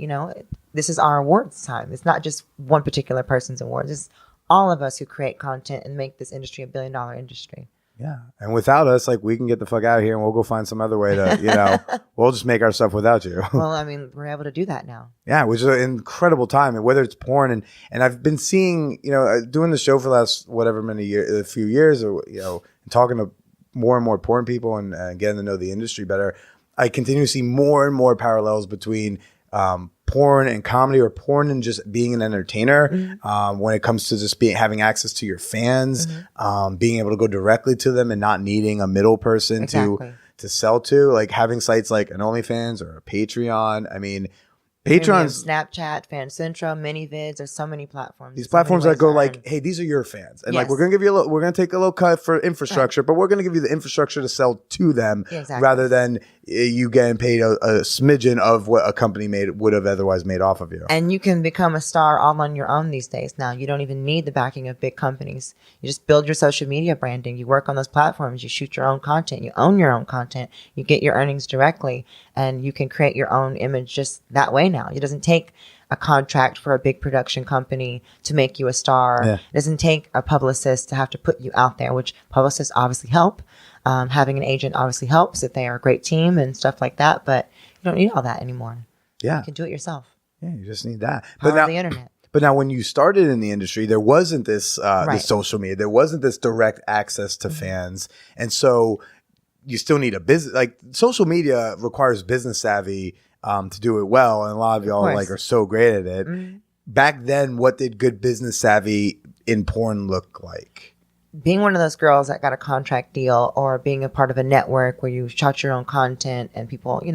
this is our awards time. It's not just one particular person's awards. It's all of us who create content and make this industry $1 billion industry. Yeah. And without us, like we can get the fuck out of here and we'll go find some other way to, we'll just make our stuff without you. Well, I mean, we're able to do that now. Yeah, which is an incredible time. And whether it's porn and I've been seeing, doing the show for the last a few years or, talking to more and more porn people and getting to know the industry better. I continue to see more and more parallels between porn and comedy or porn and just being an entertainer when it comes to just having access to your fans, being able to go directly to them and not needing a middle person to sell to, like having sites like an OnlyFans or a Patreon. I mean, Patreon's Snapchat, Fan Central, ManyVids. There's so many platforms. These platforms that go like, hey, these are your fans, and like we're gonna give you we're gonna take a little cut for infrastructure, but we're gonna give you the infrastructure to sell to them, rather than you getting paid a smidgen of what a company would have otherwise made off of you. And you can become a star all on your own these days. Now you don't even need the backing of big companies. You just build your social media branding. You work on those platforms. You shoot your own content. You own your own content. You get your earnings directly, and you can create your own image just that way now. It doesn't take a contract for a big production company to make you a star. Yeah. It doesn't take a publicist to have to put you out there, which publicists obviously help. Having an agent obviously helps if they are a great team and stuff like that, but you don't need all that anymore. Yeah. You can do it yourself. Yeah, you just need that. Power of the internet. But now when you started in the industry, there wasn't this social media. There wasn't this direct access to fans. And so you still need a business. Like social media requires business savvy to do it well. And a lot of y'all are so great at it. Mm-hmm. Back then, what did good business savvy in porn look like? Being one of those girls that got a contract deal or being a part of a network where you shot your own content and people, you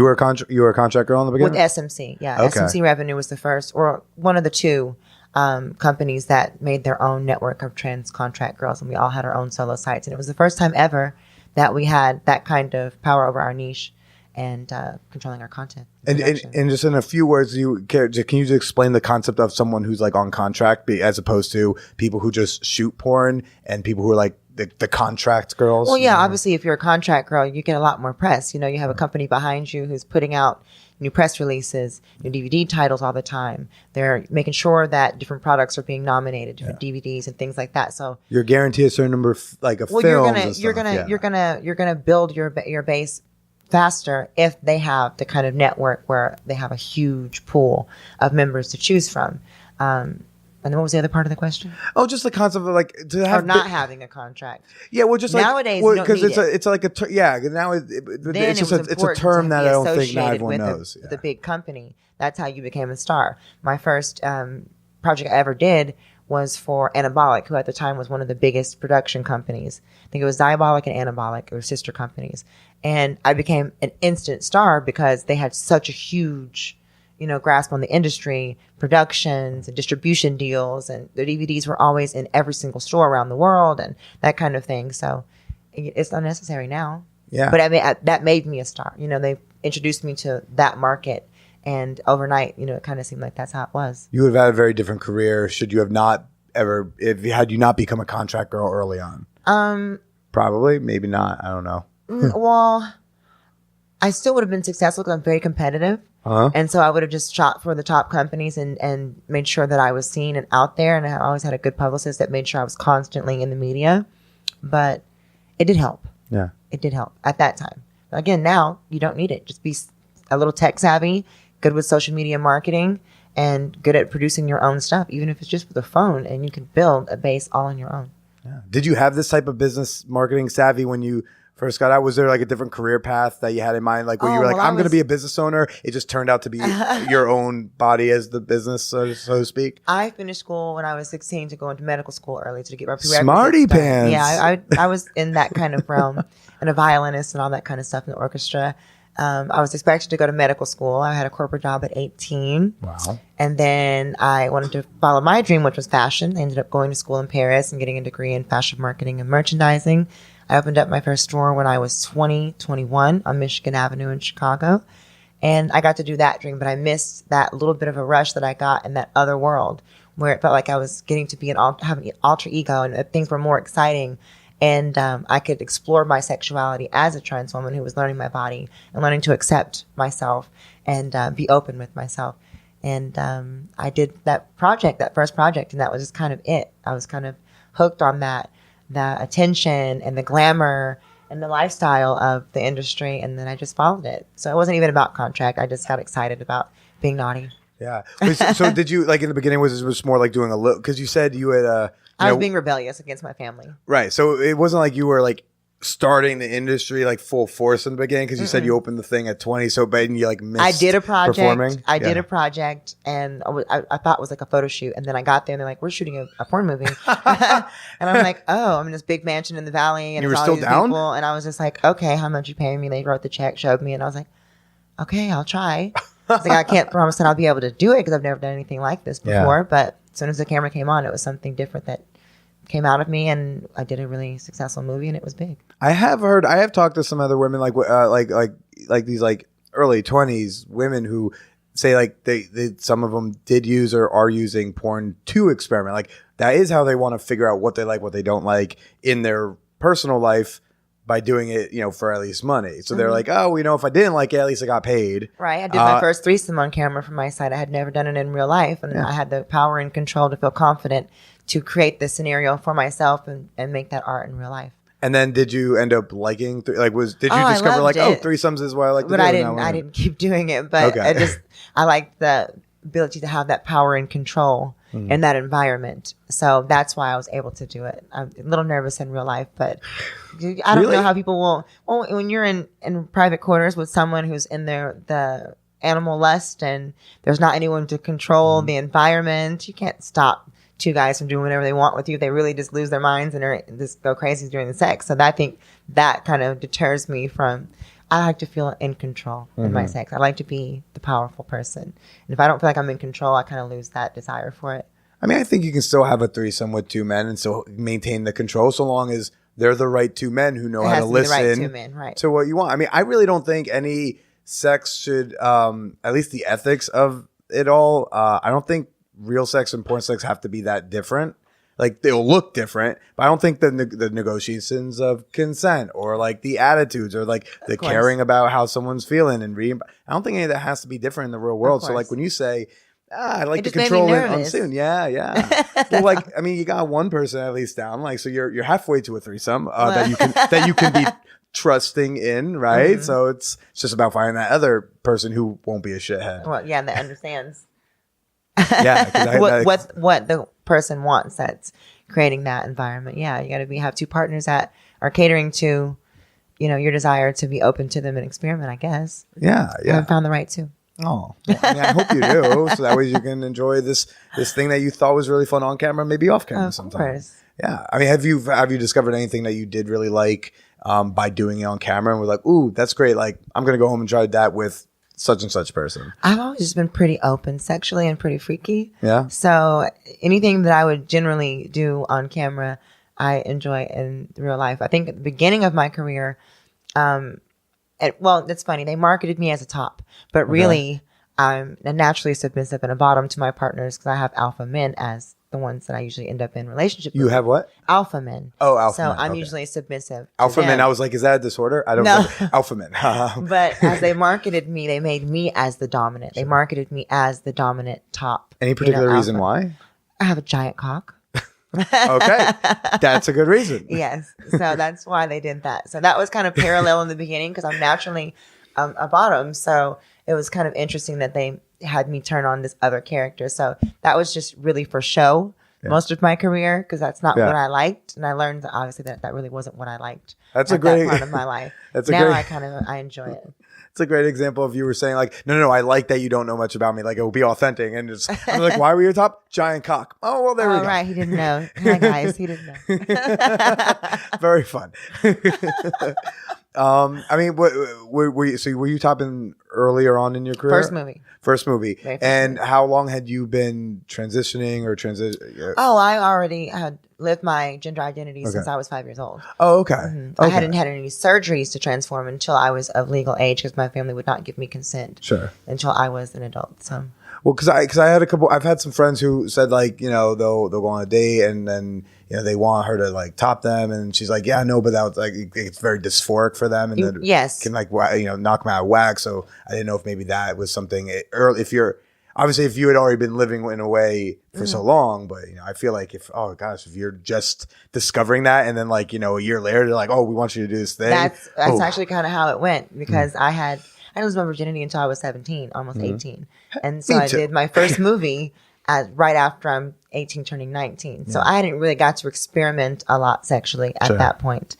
were a contract girl in the beginning? With SMC. Yeah. Okay. SMC Revenue was the first or one of the two. companies that made their own network of trans contract girls, and we all had our own solo sites. And it was the first time ever that we had that kind of power over our niche and controlling our content. And just in a few words, can you just explain the concept of someone who's like on contract as opposed to people who just shoot porn and people who are like the contract girls? Well, yeah, obviously if you're a contract girl, you get a lot more press. You know, you have a company behind you who's putting out new press releases, new DVD titles all the time. They're making sure that different products are being nominated, different DVDs and things like that. So you're guaranteed a certain number of films. You're gonna build your base faster if they have the kind of network where they have a huge pool of members to choose from. And then what was the other part of the question? Oh, just the concept of like to have not having a contract. Yeah, well, just like nowadays you don't need it's like a now it's just it's a term that I don't think not everyone knows. The big company. That's how you became a star. My first project I ever did was for Anabolic, who at the time was one of the biggest production companies. I think it was Diabolic and Anabolic, or sister companies. And I became an instant star because they had such a huge, grasp on the industry, productions and distribution deals, and the DVDs were always in every single store around the world and that kind of thing. So it's unnecessary now. Yeah. But I mean, that made me a star. They introduced me to that market. And overnight, it kind of seemed like that's how it was. You would have had a very different career should you have not had you not become a contract girl early on. Probably, maybe not. I don't know. Well, I still would have been successful because I'm very competitive. And so I would have just shot for the top companies and made sure that I was seen and out there. And I always had a good publicist that made sure I was constantly in the media. But it did help. Yeah. It did help at that time. But again, now you don't need it. Just be a little tech savvy, good with social media marketing, and good at producing your own stuff, even if it's just with a phone, and you can build a base all on your own. Yeah. Did you have this type of business marketing savvy when you first got out? Was there like a different career path that you had in mind? Like where you were like, I'm going to be a business owner. It just turned out to be your own body as the business, so to speak. I finished school when I was 16 to go into medical school early to get my prerequisites Smarty done. pants. Yeah, I was in that kind of realm and a violinist and all that kind of stuff in the orchestra. I was expected to go to medical school. I had a corporate job at 18. Wow. And then I wanted to follow my dream, which was fashion. I ended up going to school in Paris and getting a degree in fashion marketing and merchandising. I opened up my first store when I was 21 on Michigan Avenue in Chicago. And I got to do that dream, but I missed that little bit of a rush that I got in that other world where it felt like I was getting to be have an alter ego and things were more exciting. And I could explore my sexuality as a trans woman who was learning my body and learning to accept myself and be open with myself. And I did that first project, and that was just kind of it. I was kind of hooked on the attention and the glamour and the lifestyle of the industry, and then I just followed it. So it wasn't even about contract. I just got excited about being naughty. Yeah. So did you, like in the beginning, was it more like doing a little, because you said you had I was being rebellious against my family. Right. So it wasn't like you were like starting the industry like full force in the beginning, because you said you opened the thing at 20. So but you like missed I did a project. Performing. I did a project, and I thought it was like a photo shoot. And then I got there, and they're like, "We're shooting a porn movie." And I'm like, "Oh, I'm in this big mansion in the valley, and you were it's all still these down?" people." And I was just like, "Okay, how much you paying me?" They wrote the check, showed me, and I was like, "Okay, I'll try." I was like, I can't promise that I'll be able to do it because I've never done anything like this before. Yeah. But as soon as the camera came on, it was something different that came out of me, and I did a really successful movie, and it was big. I have talked to some other women like these like early 20s women who say like they some of them did use or are using porn to experiment. Like that is how they want to figure out what they like, what they don't like in their personal life by doing it, for at least money. So they're like, oh, if I didn't like it, at least I got paid. Right. I did my first threesome on camera from my side. I had never done it in real life, and I had the power and control to feel confident to create this scenario for myself and make that art in real life. And then did you end up liking, did you discover threesomes is what I like to do? But I didn't keep doing it, but okay. I like the ability to have that power and control in that environment. So that's why I was able to do it. I'm a little nervous in real life, but I don't know how people will, when you're in private quarters with someone who's in the animal lust and there's not anyone to control the environment, you can't stop two guys from doing whatever they want with you. They really just lose their minds and just go crazy during the sex. So I think that kind of deters me from, I like to feel in control in my sex. I like to be the powerful person. And if I don't feel like I'm in control, I kind of lose that desire for it. I mean, I think you can still have a threesome with two men and still maintain the control, so long as they're the right two men who know It how has to to be the right listen two men, right. to what you want. I mean, I really don't think any sex should, at least the ethics of it all. I don't think real sex and porn sex have to be that different. Like, they'll look different, but I don't think the negotiations of consent or like the attitudes or like the course. caring about how someone's feeling and reading. I don't think any of that has to be different in the real world. So course. like when you say, I like It to just made me control it nervous. unseen. Yeah. Well, like, I mean, you got one person at least down. Like, so you're halfway to a threesome that you can be trusting in, right? Mm-hmm. So it's just about finding that other person who won't be a shithead. Well, yeah, that understands Yeah. 'Cause what the person wants that's creating that environment. Yeah, you got to have two partners that are catering to, your desire to be open to them and experiment, I guess. yeah. I haven't found the right two. Oh, well, I mean, I hope you do, so that way you can enjoy this thing that you thought was really fun on camera, maybe off camera Of sometimes. course. Yeah, I mean, have you discovered anything that you did really like by doing it on camera, and we're like, ooh, that's great. Like, I'm gonna go home and try that with such and such person. I've always just been pretty open sexually and pretty freaky. Yeah. So anything that I would generally do on camera, I enjoy in real life. I think at the beginning of my career, it's funny. They marketed me as a top, but really I'm a naturally submissive and a bottom to my partners because I have alpha men as the ones that I usually end up in relationships with. You have what? Alpha men. Oh, alpha So men, I'm okay. usually submissive. to Alpha men. them. I was like, is that a disorder? I don't No. know. Alpha men. But as they marketed me, they made me as the dominant. They marketed me as the dominant top. Any particular reason alpha. why? I have a giant cock. Okay, that's a good reason. Yes. So that's why they did that. So that was kind of parallel in the beginning because I'm naturally a bottom. So it was kind of interesting that they had me turn on this other character. So that was just really for show most of my career because that's not what I liked. And I learned that obviously that really wasn't what I liked. That's at a great that part of my life. That's a now great. I enjoy it. It's a great example of you were saying like, no, I like that you don't know much about me. Like, it will be authentic. And I'm like, why were you top? Giant cock. Oh, well, there we All go. right. He didn't know. Hi, guys. He didn't know. Very fun. I mean, were you topping earlier on in your career? First movie. Very first And movie. how long had you been transitioning or Oh, I already had lived my gender identity since I was 5 years old. Oh, okay. I hadn't had any surgeries to transform until I was of legal age because my family would not give me consent Sure. until I was an adult. So Well, because I had I've had some friends who said like, they'll go on a date and then, they want her to like top them. And she's like, yeah, no, but that was like, it's very dysphoric for them. And then yes. can like, knock them out of whack. So I didn't know if maybe that was something early, if you had already been living in a way for so long, but I feel like if you're just discovering that and then like, a year later, they're like, oh, we want you to do this thing. that's actually kind of how it went because I didn't lose my virginity until I was 17, almost 18. And so Me I too. did my first movie right after I'm 18 turning 19. So I hadn't really got to experiment a lot sexually at that point.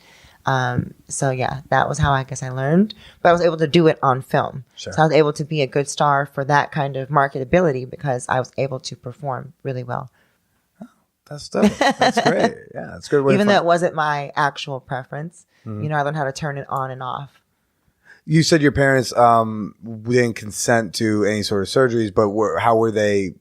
So yeah, that was how I guess I learned, but I was able to do it on film. Sure. So I was able to be a good star for that kind of marketability because I was able to perform really well. That's dope. That's great. Yeah, that's a good way. Even though it wasn't my actual preference, I learned how to turn it on and off. You said your parents didn't consent to any sort of surgeries, but how were they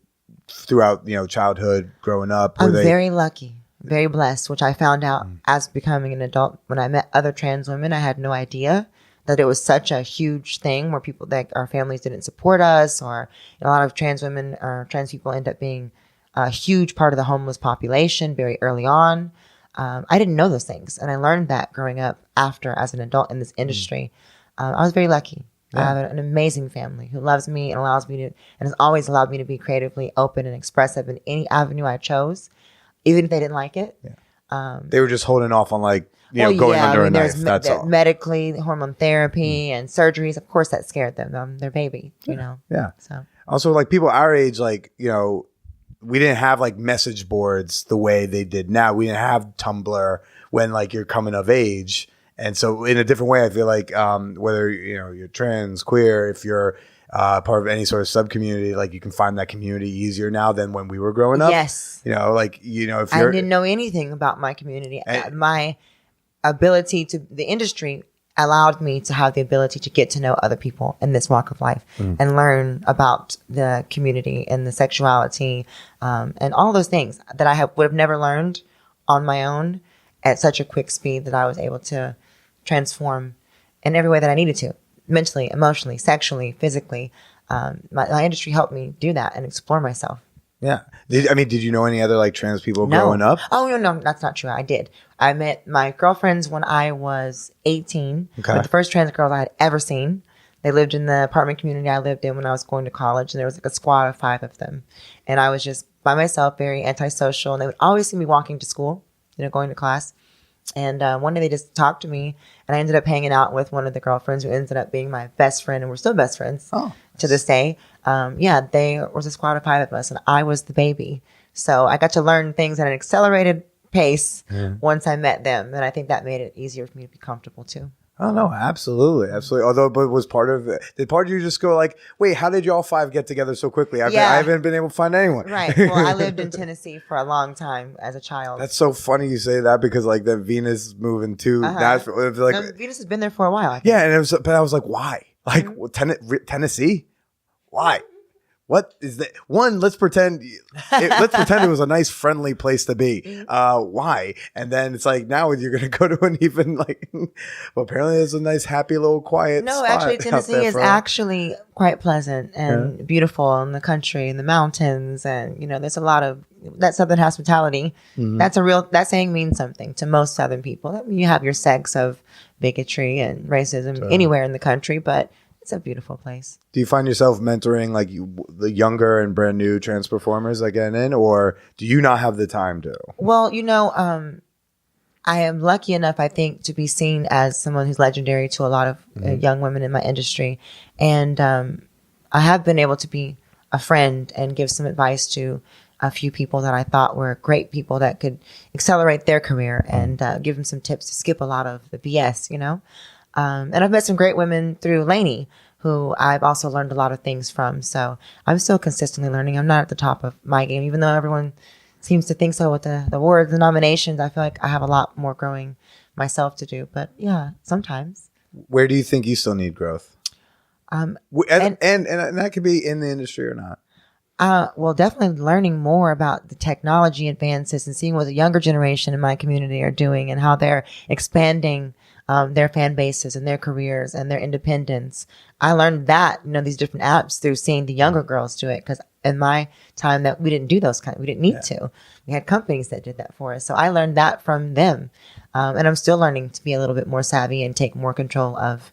throughout childhood, growing up? Were I'm they very lucky, very blessed, which I found out as becoming an adult. When I met other trans women, I had no idea that it was such a huge thing where people that our families didn't support us, or a lot of trans women or trans people end up being a huge part of the homeless population very early on. I didn't know those things, and I learned that growing up after as an adult in this industry. I was very lucky. I have an amazing family who loves me and allows me to, and has always allowed me to be creatively open and expressive in any avenue I chose, even if they didn't like it. they were just holding off on like going under a knife? That's all. Medically, hormone therapy and surgeries. Of course, that scared them. Their baby, Yeah. So Also, like people our age, like we didn't have like message boards the way they did now. We didn't have Tumblr when like you're coming of age. And so in a different way, I feel like whether you're trans, queer, if you're part of any sort of sub community, like you can find that community easier now than when we were growing up. yes, if you're I didn't know anything about my community. My ability to the industry allowed me to have the ability to get to know other people in this walk of life and learn about the community and the sexuality and all those things that I would have never learned on my own at such a quick speed, that I was able to transform in every way that I needed to, mentally, emotionally, sexually, physically. My industry helped me do that and explore myself. Yeah. Did you know any other like trans people growing up? Oh, no, that's not true. I did. I met my girlfriends when I was 18. Okay. But the first trans girls I had ever seen. They lived in the apartment community I lived in when I was going to college, and there was like a squad of 5 of them. And I was just by myself, very antisocial, and they would always see me walking to school, going to class. And one day they just talked to me, and I ended up hanging out with one of the girlfriends who ended up being my best friend, and we're still best friends to this day. There was a squad of 5 of us, and I was the baby. So I got to learn things at an accelerated pace once I met them, and I think that made it easier for me to be comfortable too. Oh no, absolutely. Although, but was did part of you just go like, wait, how did y'all 5 get together so quickly? I haven't been able to find anyone. Right. Well, I lived in Tennessee for a long time as a child. That's so funny you say that, because like the Venus moving to Nashville, it was like, no, Venus has been there for a while. I think. Yeah, and but I was like, why? Like Tennessee? Why? What is that? One, let's pretend it was a nice, friendly place to be. Why? And then it's like, now you're going to go to an even like, well, apparently it's a nice, happy little quiet No, spot actually, Tennessee is actually quite pleasant and beautiful in the country and the mountains. And, there's a lot of that Southern hospitality. That saying means something to most Southern people. I mean, you have your sects of bigotry and racism anywhere in the country, but it's a beautiful place. Do you find yourself mentoring like the younger and brand new trans performers that get in, or do you not have the time to? Well, I am lucky enough, I think, to be seen as someone who's legendary to a lot of young women in my industry. And I have been able to be a friend and give some advice to a few people that I thought were great people that could accelerate their career and give them some tips to skip a lot of the BS, And I've met some great women through Lainey, who I've also learned a lot of things from. So I'm still consistently learning. I'm not at the top of my game, even though everyone seems to think so with the awards, the nominations. I feel like I have a lot more growing myself to do. But yeah, sometimes. Where do you think you still need growth? And that could be in the industry or not. Well, definitely learning more about the technology advances and seeing what the younger generation in my community are doing and how they're expanding their fan bases and their careers and their independence. I learned that, these different apps through seeing the younger girls do it, because in my time that we didn't do we didn't need to. We had companies that did that for us. So I learned that from them. And I'm still learning to be a little bit more savvy and take more control of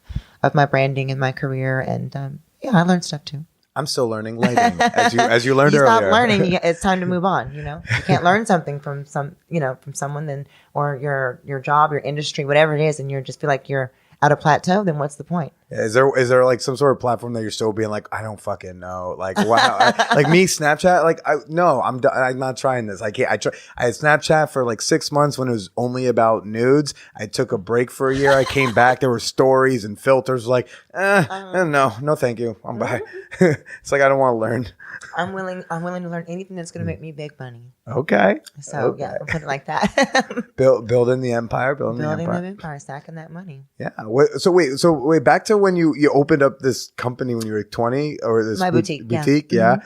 my branding and my career. And I learned stuff too. I'm still learning lighting, as you learned earlier. You stop learning, it's time to move on. You can't learn something from someone, then, or your job, your industry, whatever it is, and you just feel like you're at a plateau. Then what's the point? Is there like some sort of platform that you're still being like, I don't fucking know, like wow, like me, Snapchat, like I'm not trying this. I can't. I had Snapchat for like 6 months when it was only about nudes. I took a break for a year. I came back. There were stories and filters. Like, no, thank you. I'm bye. It's like I don't want to learn. I'm willing to learn anything that's going to make me big money. Okay. So yeah, I'll put it like that. Building the empire, building the empire, stacking that money. Yeah. So wait, back to when you opened up this company when you were 20, or this my boutique. Yeah.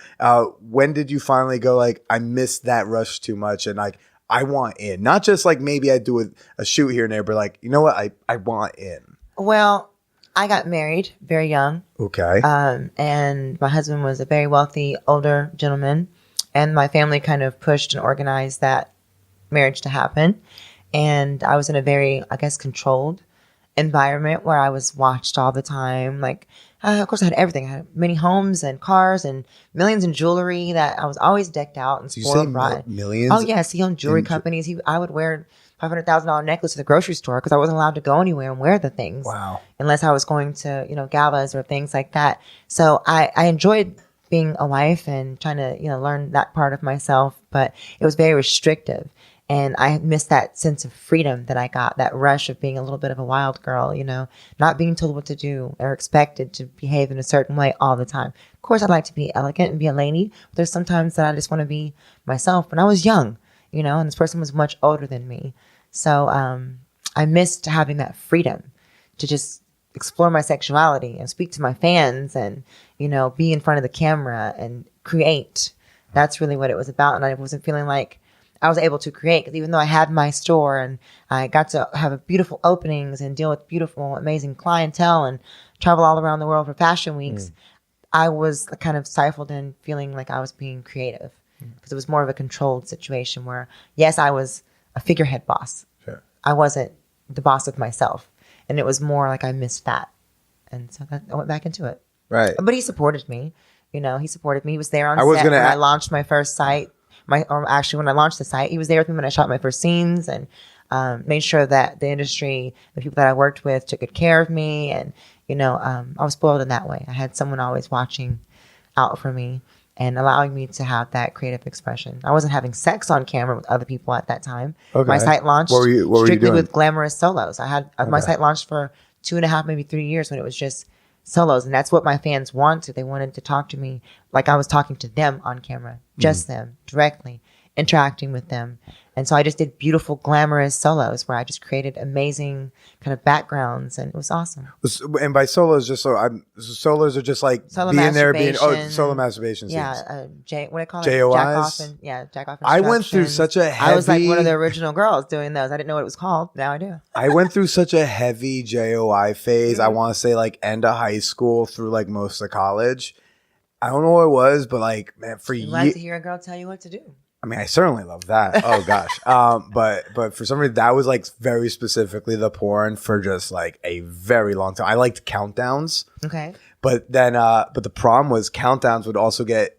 When did you finally go like, I missed that rush too much, and like I want in? Not just like maybe I do a shoot here and there, but like, you know what, I want in. Well, I got married very young. Okay. And my husband was a very wealthy older gentleman, and my family kind of pushed and organized that marriage to happen. And I was in a very, I guess, controlled environment where I was watched all the time. Like, of course, I had everything. I had many homes and cars and millions in jewelry that I was always decked out and spoiled rotten. Millions? Oh, yes. He owned jewelry companies. I would wear $500,000 necklace to the grocery store because I wasn't allowed to go anywhere and wear the things. Wow. Unless I was going to, galas or things like that. So I enjoyed being a wife and trying to, learn that part of myself, but it was very restrictive. And I missed that sense of freedom that I got, that rush of being a little bit of a wild girl, not being told what to do or expected to behave in a certain way all the time. Of course, I'd like to be elegant and be a lady, but there's sometimes that I just want to be myself. When I was young, and this person was much older than me. So I missed having that freedom to just explore my sexuality and speak to my fans and, you know, be in front of the camera and create. That's really what it was about. And I wasn't feeling like I was able to create, because even though I had my store and I got to have beautiful openings and deal with beautiful, amazing clientele and travel all around the world for fashion weeks, I was kind of stifled in feeling like I was being creative, because it was more of a controlled situation where, yes, I was a figurehead boss. Sure. I wasn't the boss of myself. And it was more like I missed that. And so I went back into it. Right. But he supported me. You know, he supported me. He was there on I was set gonna when I a- launched my first site. Actually, when I launched the site, he was there with me when I shot my first scenes and made sure that the industry, the people that I worked with, took good care of me. And, you know, I was spoiled in that way. I had someone always watching out for me and allowing me to have that creative expression. I wasn't having sex on camera with other people at that time. Okay. My site launched What were you strictly doing? with glamorous solos. I had my site launched for 2.5, maybe 3 years when it was just solos. And that's what my fans wanted. They wanted to talk to me like I was talking to them on camera, just them, directly, interacting with them. And so I just did beautiful, glamorous solos where I just created amazing kind of backgrounds, and it was awesome. And by solos, just solos are just like Solo being there, masturbation. solo masturbation scenes. Yeah, what do I call it? JOIs? Jack off and jack off. I went through instructions. such a I was like one of heavy- the original girls doing those. I didn't know what it was called. Now I do. I went through such a heavy JOI phase. I want to say like end of high school through like most of college. I don't know what it was, but like, man, for You like to years. hear a girl tell you what to do. I mean, I certainly love that. Oh gosh. But for some reason that was like very specifically the porn for just like a very long time. I liked countdowns, Okay. but then but the problem was countdowns would also get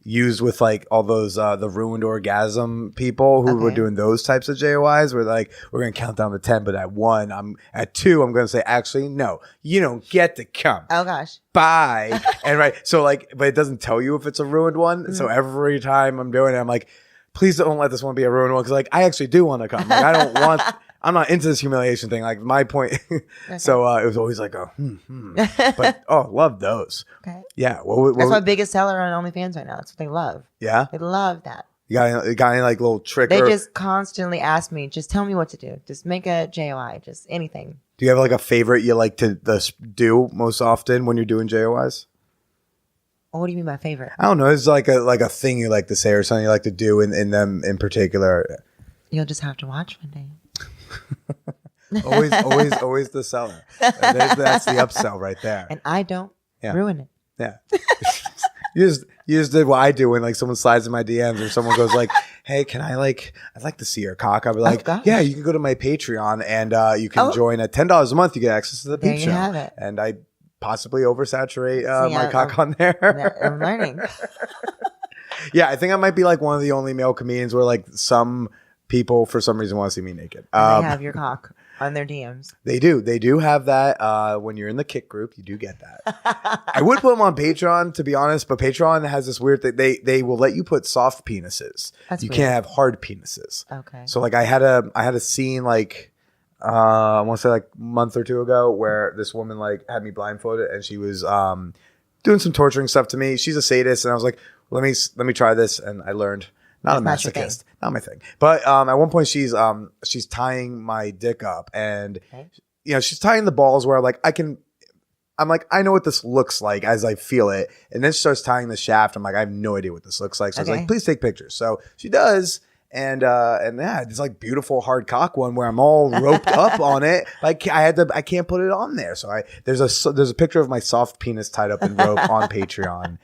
used with like all those the ruined orgasm people who were Okay. doing those types of JOIs where like we're gonna count down to 10, but at 1, at 2, I'm gonna say actually no, you don't get to come. Oh gosh. Bye. And right, so like, but it doesn't tell you if it's a ruined one. So every time I'm doing it, I'm like, please don't let this one be a ruined one, because like I actually do want to come. Like I don't want. I'm not into this humiliation thing. Like my point. So it was always like but love those. Okay. Yeah. That's my biggest seller on OnlyFans right now. That's what they love. Yeah. They love that. You got any like little trick? They just constantly ask me, just tell me what to do. Just make a JOI. Just anything. Do you have like a favorite you like to do most often when you're doing JOIs? Oh, what do you mean by favorite? I don't know. It's like a thing you like to say or something you like to do in them in particular. You'll just have to watch one day. always the seller. That's the upsell right there. And I don't Yeah. ruin it. Yeah. You just did what I do when like someone slides in my DMs or someone goes like, hey, I'd like to see your cock. I'll be like, gosh. yeah, you can go to my Patreon and you can join at $10 a month. You get access to the There peep you show. have it. And I possibly oversaturate See, my cock on there. I'm learning. Yeah, I think I might be like one of the only male comedians where like some people for some reason want to see me naked. They have your cock on their DMs. They do have that. When you're in the kick group, you do get that. I would put them on Patreon, to be honest, but Patreon has this weird thing. They will let you put soft penises. That's you weird. can't have hard penises. Okay. So like I had a scene like I want to say like a month or two ago where this woman like had me blindfolded and she was doing some torturing stuff to me. She's a sadist, and I was like, let me try this, and I learned. Not That's a not your masochist. Not my thing. But at one point she's tying my dick up, and she's tying the balls where I'm like, I know what this looks like as I feel it. And then she starts tying the shaft. I'm like, I have no idea what this looks like. So I was like, please take pictures. So she does. And yeah, it's like beautiful hard cock one where I'm all roped up on it. Like I can't put it on there. So there's a picture of my soft penis tied up in rope on Patreon.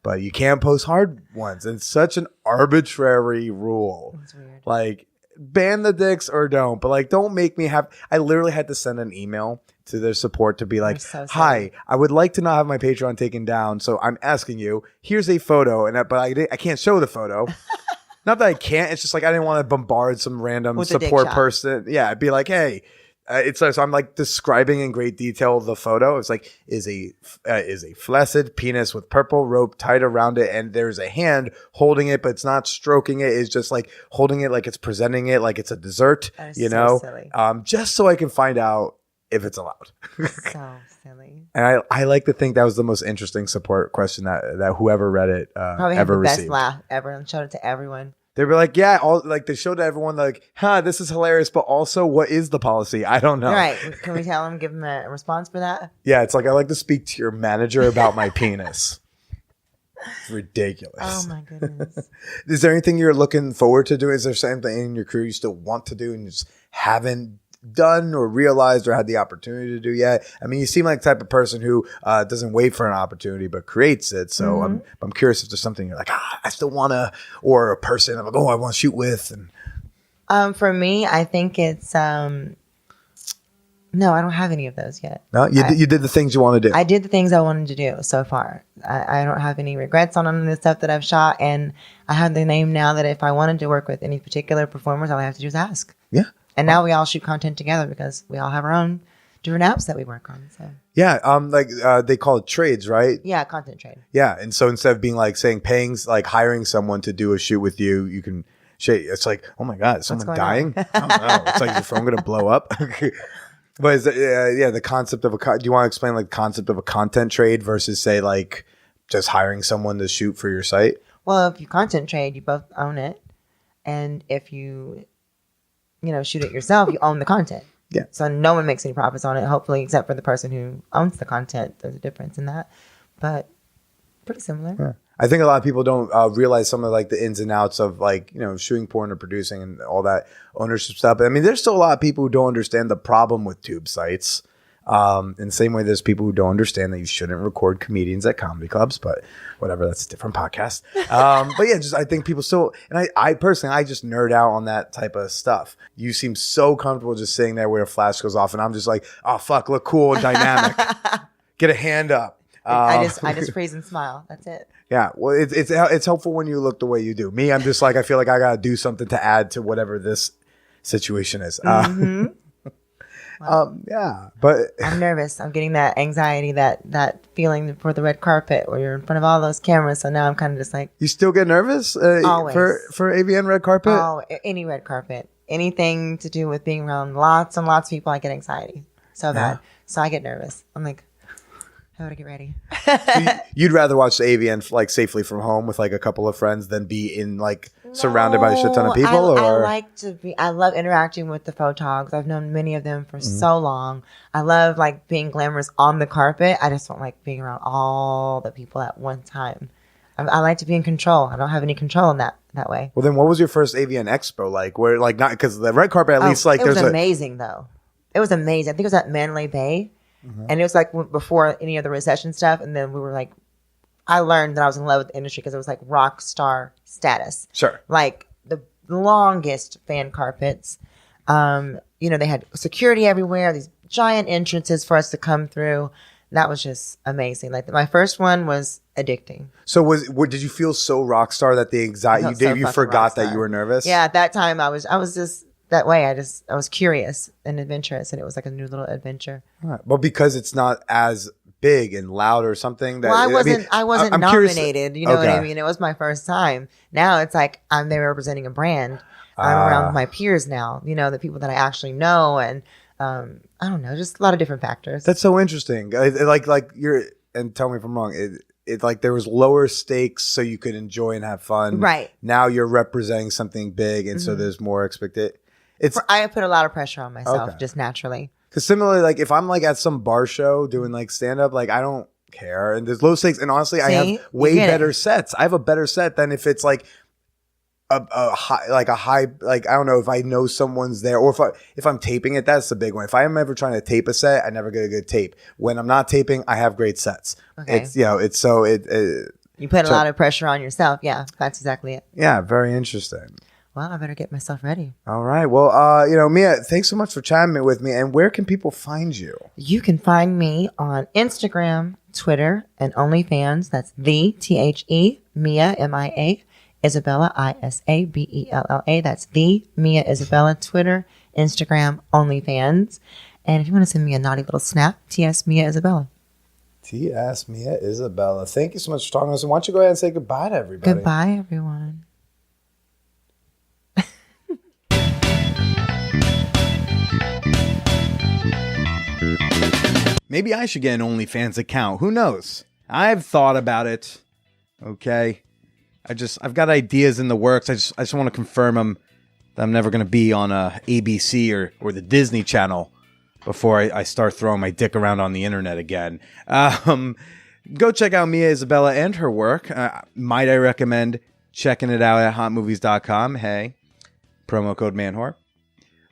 But you can't post hard ones. And it's such an arbitrary rule. That's weird. Like, ban the dicks or don't. But like, don't make me have. I literally had to send an email to their support to be like, so sorry. hi, I would like to not have my Patreon taken down. So I'm asking you, here's a photo. But I can't show the photo. Not that I can't. It's just like I didn't want to bombard some random With a dick support shot. person. Yeah, I'd be like, hey. So I'm like describing in great detail the photo. It's like is a flaccid penis with purple rope tied around it, and there's a hand holding it, but it's not stroking it. It's just like holding it like it's presenting it like it's a dessert. That is You so know, silly. just so I can find out if it's allowed. So silly. And I like to think that was the most interesting support question that whoever read it Probably had ever the best received. laugh ever and showed it to everyone. They were like, yeah, all like they showed everyone like, this is hilarious, but also what is the policy? I don't know. Right. Can we tell him, give him a response for that? Yeah, it's like I like to speak to your manager about my penis. It's ridiculous. Oh my goodness. Is there anything you're looking forward to doing? Is there something in your career you still want to do and you just haven't done or realized or had the opportunity to do yet? I mean, you seem like the type of person who doesn't wait for an opportunity but creates it. So I'm curious if there's something you're like, I still want to, or a person I'm like, I want to shoot with. And For me, I think it's no, I don't have any of those yet. no, you did the things you want to do. I did the things I wanted to do so far. I don't have any regrets on any of the stuff that I've shot, and I have the name now that if I wanted to work with any particular performers, all I have to do is ask. Yeah. And now we all shoot content together because we all have our own different apps that we work on. So Yeah. They call it trades, right? yeah, content trade. Yeah. And so instead of being like saying like hiring someone to do a shoot with you, you can it's like, oh my God, is someone going dying? I don't know. It's like, is your phone going to blow up? But is the concept of do you want to explain like the concept of a content trade versus say like just hiring someone to shoot for your site? Well, if you content trade, you both own it. And if you shoot it yourself, you own the content. Yeah. So no one makes any profits on it, hopefully, except for the person who owns the content. There's a difference in that. But pretty similar. Yeah. I think a lot of people don't realize some of like the ins and outs of like, shooting porn or producing and all that ownership stuff. I mean, there's still a lot of people who don't understand the problem with tube sites. In the same way, there's people who don't understand that you shouldn't record comedians at comedy clubs, but whatever, that's a different podcast. But yeah, I think people still, and I personally, I just nerd out on that type of stuff. You seem so comfortable just sitting there where a flash goes off and I'm just like, oh fuck, look cool and dynamic. Get a hand up. I just freeze and smile. That's it. Yeah, well, it's helpful when you look the way you do. Me, I'm just like, I feel like I got to do something to add to whatever this situation is. Yeah, but I'm nervous. I'm getting that anxiety, that feeling for the red carpet where you're in front of all those cameras. So now I'm kind of just like, you still get nervous Always. for Avian red carpet? Oh, any red carpet, anything to do with being around lots and lots of people, I get anxiety so bad. So I get nervous. I'm like, how would I get ready? So you'd rather watch the Avian like safely from home with like a couple of friends than be in like surrounded by a shit ton of people? I love interacting with the photogs. I've known many of them for so long. I love like being glamorous on the carpet. I just don't like being around all the people at one time. I like to be in control. I don't have any control in that way. Well, then what was your first Avian Expo like? Where like not because the red carpet at least like it was amazing though. It was amazing. I think it was at Mandalay Bay. And it was like before any of the recession stuff. And then we were like, I learned that I was in love with the industry because it was like rock star status. Sure. Like the longest fan carpets. They had security everywhere, these giant entrances for us to come through. That was just amazing. Like my first one was addicting. So did you feel so rock star that the anxiety you forgot that you were nervous? Yeah, at that time I was just that way. I was curious and adventurous, and it was like a new little adventure. Right. Well, because it's not as big and loud or something. That, I wasn't I'm nominated. Curious. You know what I mean? It was my first time. Now it's like I'm there representing a brand. I'm around my peers now. The people that I actually know, and I don't know, just a lot of different factors. That's so interesting. Like you're, and tell me if I'm wrong. It like there was lower stakes so you could enjoy and have fun. Right. Now you're representing something big, and so there's more expected. I put a lot of pressure on myself just naturally. Because similarly, like if I'm like at some bar show doing like stand up, like I don't care, and there's low stakes, and honestly, I have way better sets. I have a better set than if it's like a high, like I don't know if I know someone's there, or if I'm taping it. That's the big one. If I am ever trying to tape a set, I never get a good tape. When I'm not taping, I have great sets. Okay. You put a lot of pressure on yourself. Yeah, that's exactly it. Yeah, very interesting. Well, I better get myself ready. All right. Well, Mia, thanks so much for chatting with me. And where can people find you? You can find me on Instagram, Twitter, and OnlyFans. That's THE Mia MIA Isabella ISABELLA. That's the Mia Isabella. Twitter, Instagram, OnlyFans. And if you want to send me a naughty little snap, TS Mia Isabella. TS Mia Isabella. Thank you so much for talking to us. And why don't you go ahead and say goodbye to everybody? Goodbye, everyone. Maybe I should get an OnlyFans account. Who knows? I've thought about it. Okay. I've got ideas in the works. I just want to confirm them. That I'm never going to be on ABC or the Disney Channel before I start throwing my dick around on the internet again. Go check out Mia Isabella and her work. Might I recommend checking it out at hotmovies.com. Hey, promo code MANWHORE.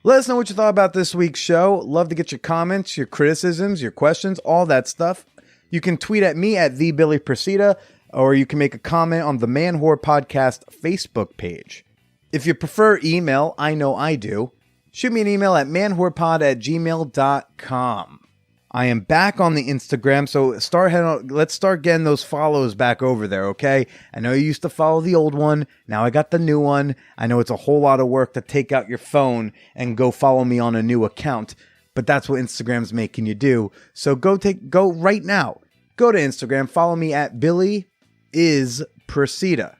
Let us know what you thought about this week's show. Love to get your comments, your criticisms, your questions, all that stuff. You can tweet at me at TheBillyPresida, or you can make a comment on the Man Whore Podcast Facebook page. If you prefer email, I know I do. Shoot me an email at manwhorepod@gmail.com. I am back on the Instagram, so let's start getting those follows back over there, okay? I know you used to follow the old one. Now I got the new one. I know it's a whole lot of work to take out your phone and go follow me on a new account, but that's what Instagram's making you do. So go right now. Go to Instagram, follow me at Billy is Presida.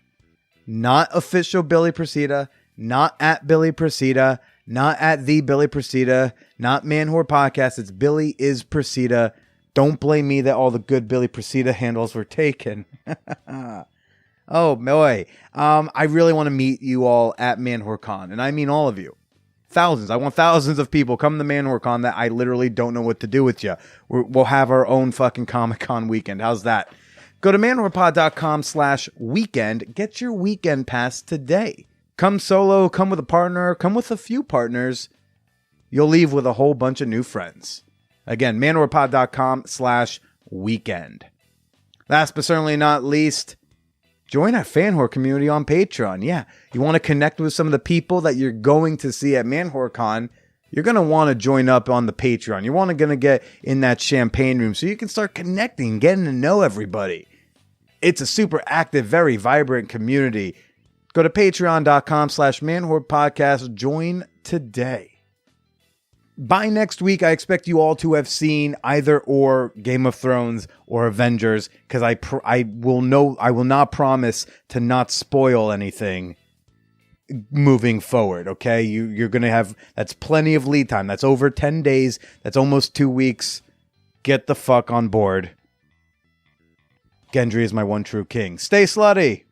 Not official Billy Presida, not at Billy Presida, not at the Billy Presida, not Man Whore Podcast. It's Billy is Presida. Don't blame me that all the good Billy Presida handles were taken. Oh boy. I really want to meet you all at Man Whore Con, and I mean all of you. Thousands. I want thousands of people come to Man Whore Con that I literally don't know what to do with you. We'll have our own fucking Comic-Con weekend. How's that? Go to manwhorepod.com/weekend. Get your weekend pass today. Come solo, come with a partner, come with a few partners. You'll leave with a whole bunch of new friends. Again, manwhorepod.com/weekend. Last but certainly not least, join our fan whore community on Patreon. Yeah, you want to connect with some of the people that you're going to see at Man Whore Con. You're going to want to join up on the Patreon. You're going to get in that champagne room so you can start connecting, getting to know everybody. It's a super active, very vibrant community. Go to patreon.com/manwhorepodcast. Join today. By next week, I expect you all to have seen either or Game of Thrones or Avengers, because I will not promise to not spoil anything moving forward, okay? You're going to have, that's plenty of lead time. That's over 10 days. That's almost 2 weeks. Get the fuck on board. Gendry is my one true king. Stay slutty.